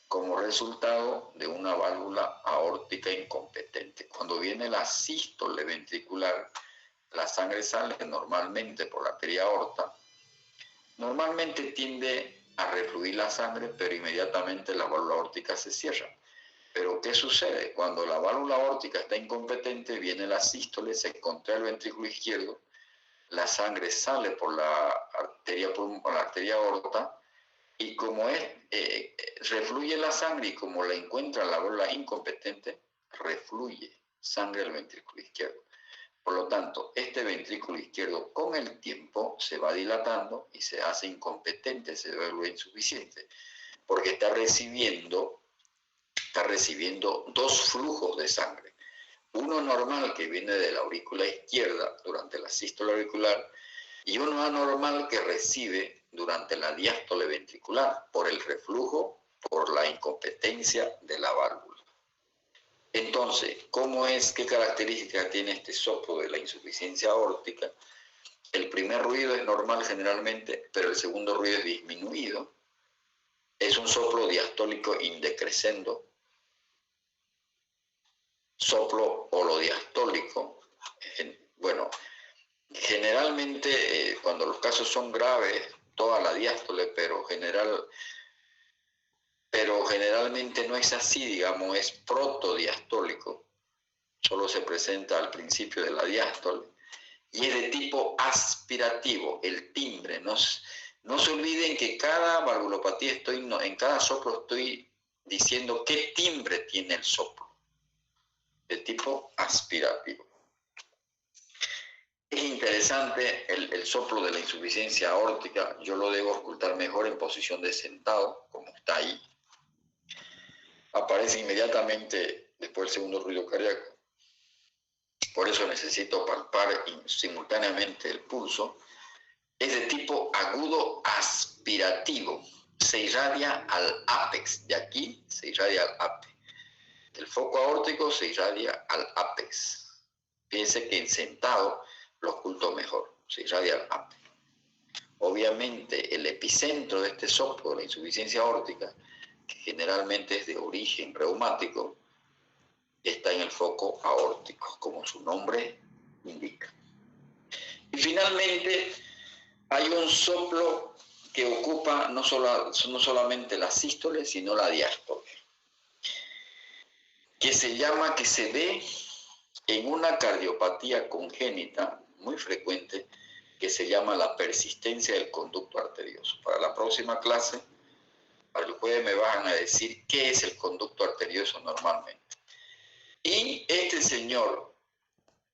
como resultado de una válvula aórtica incompetente. Cuando viene la sístole ventricular, la sangre sale normalmente por la arteria aorta. Normalmente tiende a refluir la sangre, pero inmediatamente la válvula aórtica se cierra. Pero ¿qué sucede? Cuando la válvula aórtica está incompetente, viene la sístole, se contrae el ventrículo izquierdo, la sangre sale por la arteria aorta, y como refluye la sangre y como la encuentra la válvula incompetente, refluye sangre al ventrículo izquierdo. Por lo tanto, este ventrículo izquierdo con el tiempo se va dilatando y se hace incompetente, se vuelve insuficiente, porque está recibiendo dos flujos de sangre. Uno normal que viene de la aurícula izquierda durante la sístole auricular y uno anormal que recibe durante la diástole ventricular por el reflujo, por la incompetencia de la válvula. Entonces, ¿qué característica tiene este soplo de la insuficiencia aórtica? El primer ruido es normal generalmente, pero el segundo ruido es disminuido. Es un soplo diastólico indecrescendo. Soplo holodiastólico. Bueno, generalmente cuando los casos son graves, toda la diástole, pero generalmente no es así, digamos, es protodiastólico. Solo se presenta al principio de la diástole y es de tipo aspirativo, el timbre. No se olviden que cada valvulopatía en cada soplo estoy diciendo qué timbre tiene el soplo, de tipo aspirativo. Es interesante el soplo de la insuficiencia aórtica. Yo lo debo ocultar mejor en posición de sentado, como está ahí. Aparece inmediatamente después del segundo ruido cardíaco. Por eso necesito palpar simultáneamente el pulso. Es de tipo agudo aspirativo. Se irradia al ápex. De aquí se irradia al ápex. El foco aórtico se irradia al ápex. Fíjense que en sentado lo oculto mejor. Se irradia al ápex. Obviamente el epicentro de este soplo de la insuficiencia aórtica, que generalmente es de origen reumático, está en el foco aórtico, como su nombre indica. finalmente hay un soplo que ocupa no solamente la sístole, sino la diástole, que se ve en una cardiopatía congénita muy frecuente que se llama la persistencia del conducto arterioso. Para la próxima clase, para el jueves, me van a decir qué es el conducto arterioso normalmente. Y este señor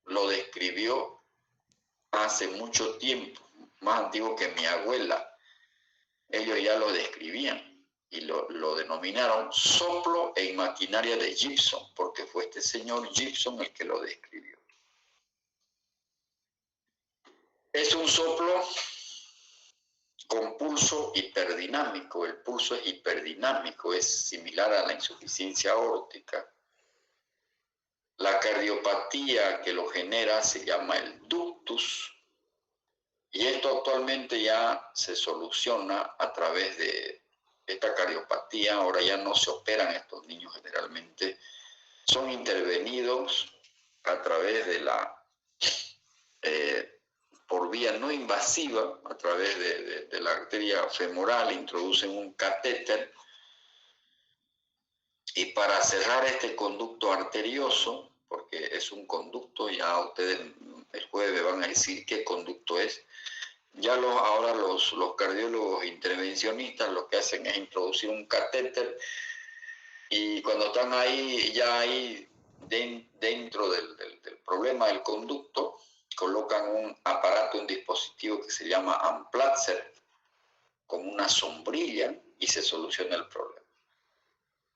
lo describió hace mucho tiempo, más antiguo que mi abuela. Ellos ya lo describían y lo denominaron soplo en maquinaria de Gibson, porque fue este señor Gibson el que lo describió. Es un soplo con pulso hiperdinámico. El pulso es hiperdinámico, es similar a la insuficiencia aórtica. La cardiopatía que lo genera se llama el ductus, y esto actualmente ya se soluciona a través de esta cardiopatía. Ahora ya no se operan estos niños generalmente, son intervenidos a través de por vía no invasiva, a través de la arteria femoral, introducen un catéter, y para cerrar este conducto arterioso, porque es un conducto, ya ustedes el jueves van a decir qué conducto es. Ya ahora los cardiólogos intervencionistas lo que hacen es introducir un catéter, y cuando están ahí, ya ahí dentro del problema del conducto, colocan un aparato, un dispositivo que se llama Amplatzer, con una sombrilla, y se soluciona el problema.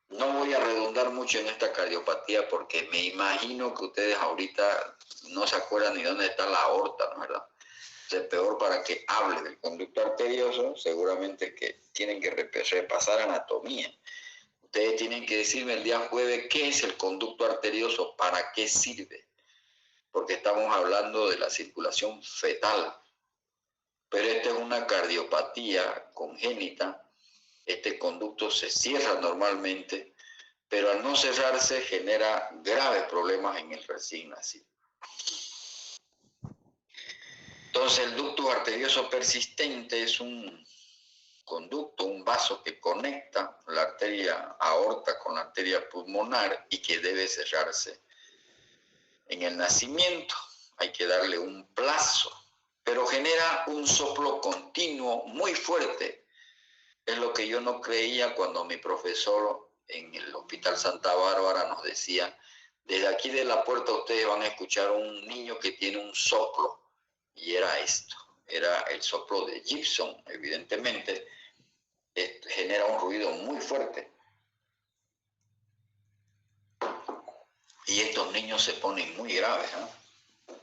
No voy a redundar mucho en esta cardiopatía porque me imagino que ustedes ahorita no se acuerdan ni dónde está la aorta, ¿no es verdad? Es peor para que hable del conducto arterioso, seguramente que tienen que repasar anatomía. Ustedes tienen que decirme el día jueves qué es el conducto arterioso, para qué sirve, porque estamos hablando de la circulación fetal. Pero esta es una cardiopatía congénita. Este conducto se cierra normalmente, pero al no cerrarse genera graves problemas en el recién nacido. Entonces, el ducto arterioso persistente es un conducto, un vaso que conecta la arteria aorta con la arteria pulmonar y que debe cerrarse en el nacimiento. Hay que darle un plazo, pero genera un soplo continuo muy fuerte. Es lo que yo no creía cuando mi profesor en el Hospital Santa Bárbara nos decía: desde aquí de la puerta ustedes van a escuchar a un niño que tiene un soplo. Y era esto, era el soplo de Gibson, evidentemente. Genera un ruido muy fuerte. Y estos niños se ponen muy graves, ¿eh?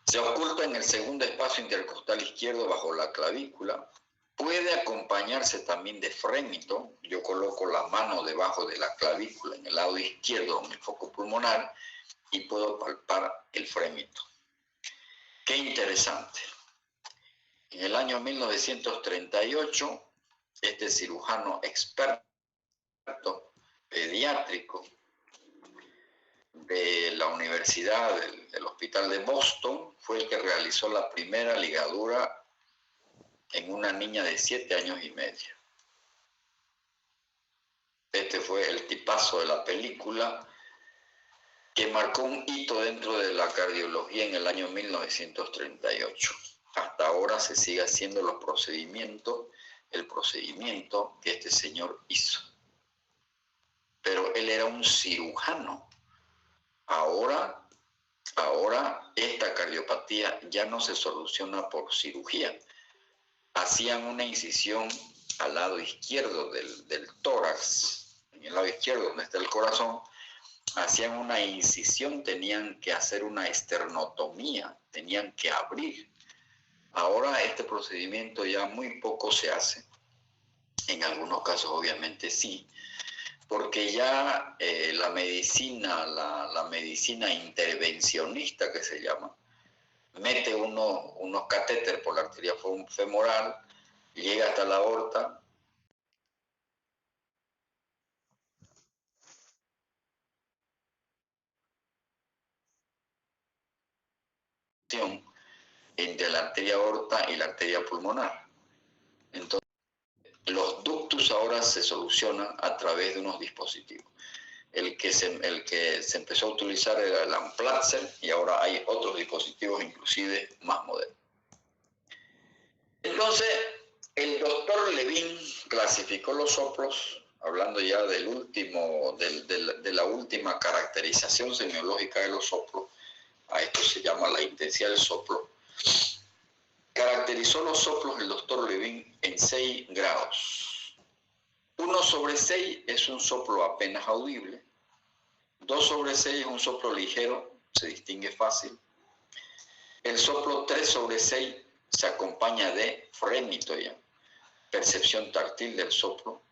Se oculta en el segundo espacio intercostal izquierdo bajo la clavícula. Puede acompañarse también de frémito. Yo coloco la mano debajo de la clavícula en el lado izquierdo, en el foco pulmonar, y puedo palpar el frémito. Qué interesante. En el año 1938, este cirujano experto pediátrico de la Universidad del Hospital de Boston fue el que realizó la primera ligadura en una niña de 7 años y medio. Este fue el tipazo de la película, que marcó un hito dentro de la cardiología en el año 1938. Hasta ahora se sigue haciendo el procedimiento que este señor hizo. Pero él era un cirujano. Ahora esta cardiopatía ya no se soluciona por cirugía. Hacían una incisión al lado izquierdo del tórax, en el lado izquierdo donde está el corazón. Hacían una incisión, tenían que hacer una esternotomía, tenían que abrir. Ahora este procedimiento ya muy poco se hace. En algunos casos obviamente sí, porque ya la medicina intervencionista, que se llama, mete unos catéteres por la arteria femoral, llega hasta la aorta, entre la arteria aorta y la arteria pulmonar. Entonces, los ductus ahora se solucionan a través de unos dispositivos. El que se empezó a utilizar era el Amplatzer y ahora hay otros dispositivos inclusive más modernos. Entonces, el doctor Levin clasificó los soplos, hablando ya del último, de la última caracterización semiológica de los soplos. A esto se llama la intensidad del soplo. Caracterizó los soplos el doctor Levin en 6 grados. 1/6 es un soplo apenas audible. 2/6 es un soplo ligero, se distingue fácil. El soplo 3/6 se acompaña de frémito ya, percepción táctil del soplo.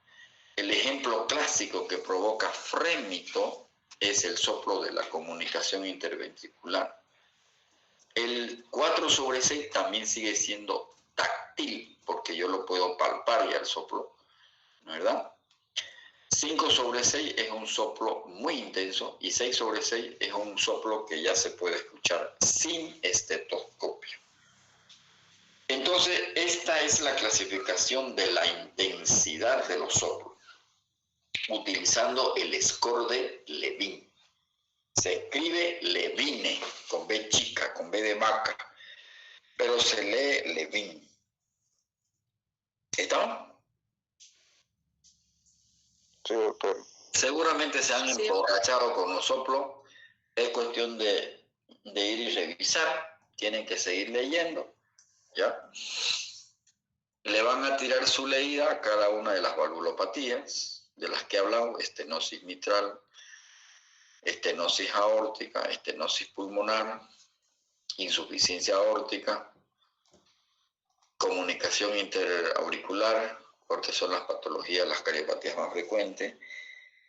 El ejemplo clásico que provoca frémito es el soplo de la comunicación interventricular. El 4/6 también sigue siendo táctil, porque yo lo puedo palpar ya el soplo, ¿verdad? 5/6 es un soplo muy intenso y 6/6 es un soplo que ya se puede escuchar sin estetoscopio. Entonces, esta es la clasificación de la intensidad de los soplos, utilizando el score de Levin. Se escribe Levine, con B chica, con B de vaca, pero se lee Levin. ¿Estamos? Sí, doctor. Seguramente se han emborrachado con los soplos. Es cuestión de ir y revisar. Tienen que seguir leyendo. ¿Ya? Le van a tirar su leída a cada una de las valvulopatías de las que he hablado: estenosis mitral, estenosis aórtica, estenosis pulmonar, insuficiencia aórtica, comunicación interauricular, porque son las patologías, las cardiopatías más frecuentes,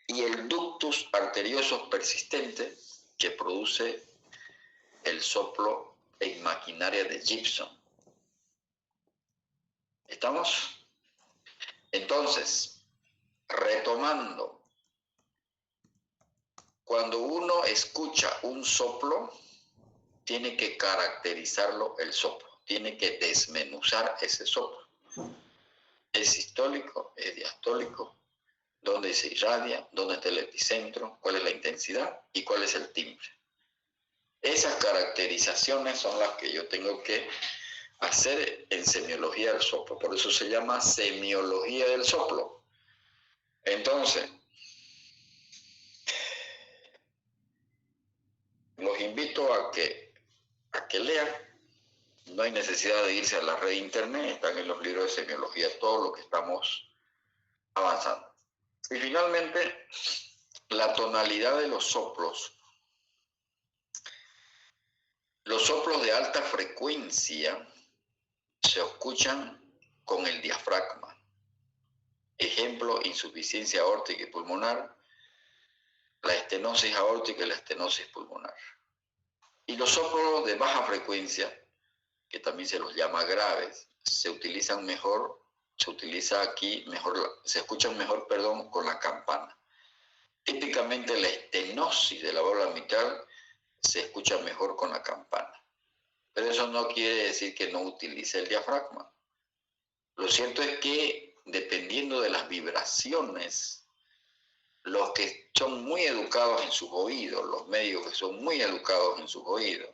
y el ductus arterioso persistente, que produce el soplo en maquinaria de Gibson. ¿Estamos? Entonces, retomando, cuando uno escucha un soplo, tiene que caracterizarlo el soplo, tiene que desmenuzar ese soplo. ¿Es sistólico? ¿Es diastólico? ¿Dónde se irradia? ¿Dónde está el epicentro? ¿Cuál es la intensidad? ¿Y cuál es el timbre? Esas caracterizaciones son las que yo tengo que hacer en semiología del soplo. Por eso se llama semiología del soplo. Entonces, los invito a que lean. No hay necesidad de irse a la red de internet, están en los libros de semiología todo lo que estamos avanzando. Y finalmente, la tonalidad de los soplos. Los soplos de alta frecuencia se escuchan con el diafragma. Ejemplo: insuficiencia aórtica y pulmonar, la estenosis aórtica y la estenosis pulmonar. Y los soplos de baja frecuencia, que también se los llama graves, se escuchan mejor, con la campana. Típicamente la estenosis de la válvula mitral se escucha mejor con la campana. Pero eso no quiere decir que no utilice el diafragma. Lo cierto es que, dependiendo de las vibraciones, los que son muy educados en sus oídos, los médicos que son muy educados en sus oídos.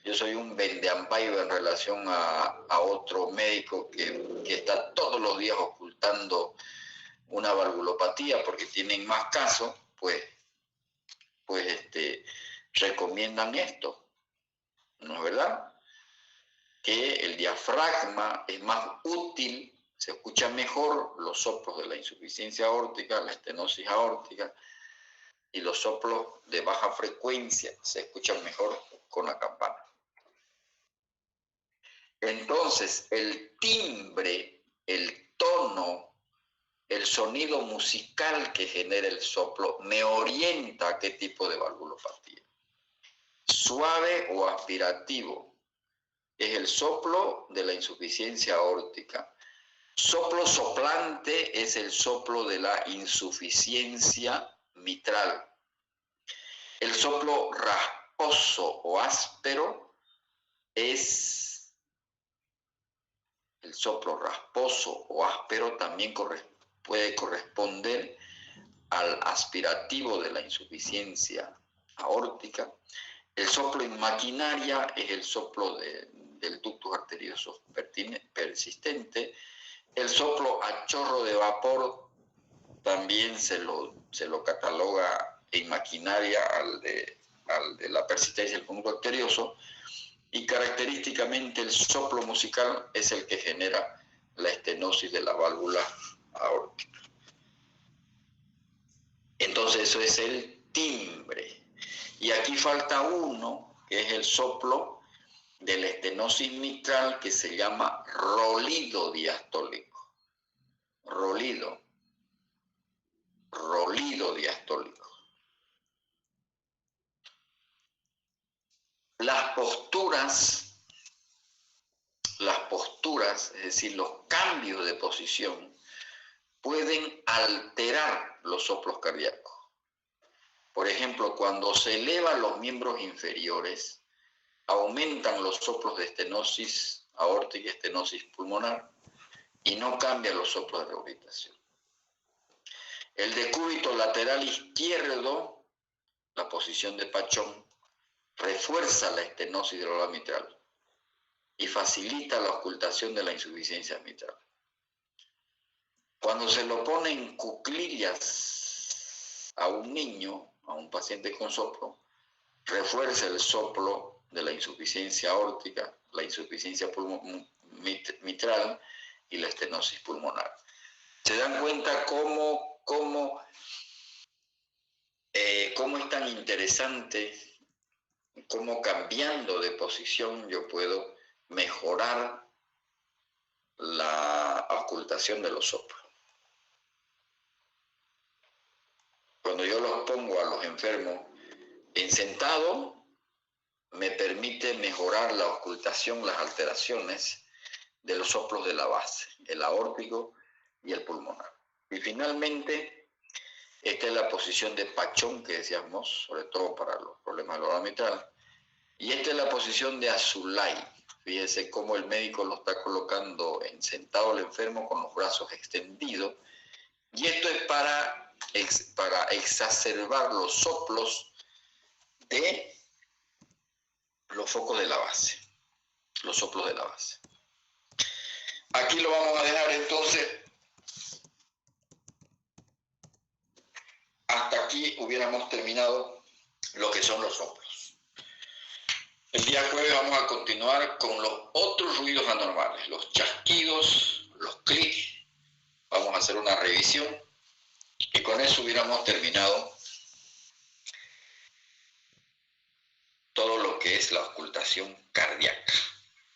Yo soy un vendeambaiba en relación a otro médico que está todos los días ocultando una valvulopatía porque tienen más casos, pues recomiendan esto, ¿no es verdad? Que el diafragma es más útil, se escucha mejor los soplos de la insuficiencia aórtica, la estenosis aórtica, y los soplos de baja frecuencia se escuchan mejor con la campana. Entonces, el timbre, el tono, el sonido musical que genera el soplo me orienta a qué tipo de valvulopatía. Suave o aspirativo es el soplo de la insuficiencia aórtica. Soplo soplante es el soplo de la insuficiencia mitral. El soplo rasposo o áspero es el soplo rasposo o áspero también puede corresponder al aspirativo de la insuficiencia aórtica. El soplo en maquinaria es el soplo del ductus arterioso persistente. El soplo a chorro de vapor también se lo cataloga en maquinaria al de la persistencia del conducto arterioso, y característicamente el soplo musical es el que genera la estenosis de la válvula aórtica. Entonces eso es el timbre. Y aquí falta uno, que es el soplo de la estenosis mitral, que se llama rolido diastólico. Rolido diastólico. Las posturas, es decir, los cambios de posición, pueden alterar los soplos cardíacos. Por ejemplo, cuando se elevan los miembros inferiores, aumentan los soplos de estenosis aórtica y estenosis pulmonar, y no cambian los soplos de rehabilitación. El decúbito lateral izquierdo, la posición de Pachón, refuerza la estenosis de la aorta mitral y facilita la ocultación de la insuficiencia mitral. Cuando se lo pone en cuclillas a un niño, a un paciente con soplo, refuerza el soplo de la insuficiencia aórtica, la insuficiencia mitral y la estenosis pulmonar. ¿Se dan cuenta cómo es tan interesante, cómo cambiando de posición yo puedo mejorar la ocultación de los soplos? Cuando yo los pongo a los enfermos en sentado, me permite mejorar la ocultación, las alteraciones de los soplos de la base, el aórtico y el pulmonar. Y finalmente, esta es la posición de Pachón que decíamos, sobre todo para los problemas de la aorta mitral. Y esta es la posición de Azulay. Fíjense cómo el médico lo está colocando en sentado al enfermo con los brazos extendidos. Y esto es para exacerbar los soplos de los focos de la base, los soplos de la base. Aquí lo vamos a dejar entonces. Hasta aquí hubiéramos terminado lo que son los soplos. El día jueves vamos a continuar con los otros ruidos anormales, los chasquidos, los clics. Vamos a hacer una revisión y con eso hubiéramos terminado todo lo que es la ocultación cardíaca.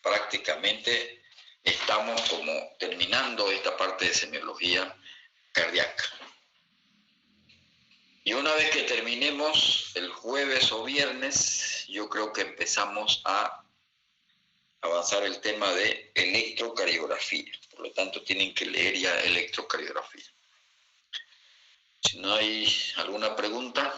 Prácticamente estamos como terminando esta parte de semiología cardíaca. Y una vez que terminemos el jueves o viernes, yo creo que empezamos a avanzar el tema de electrocardiografía. Por lo tanto, tienen que leer ya electrocardiografía. Si no hay alguna pregunta.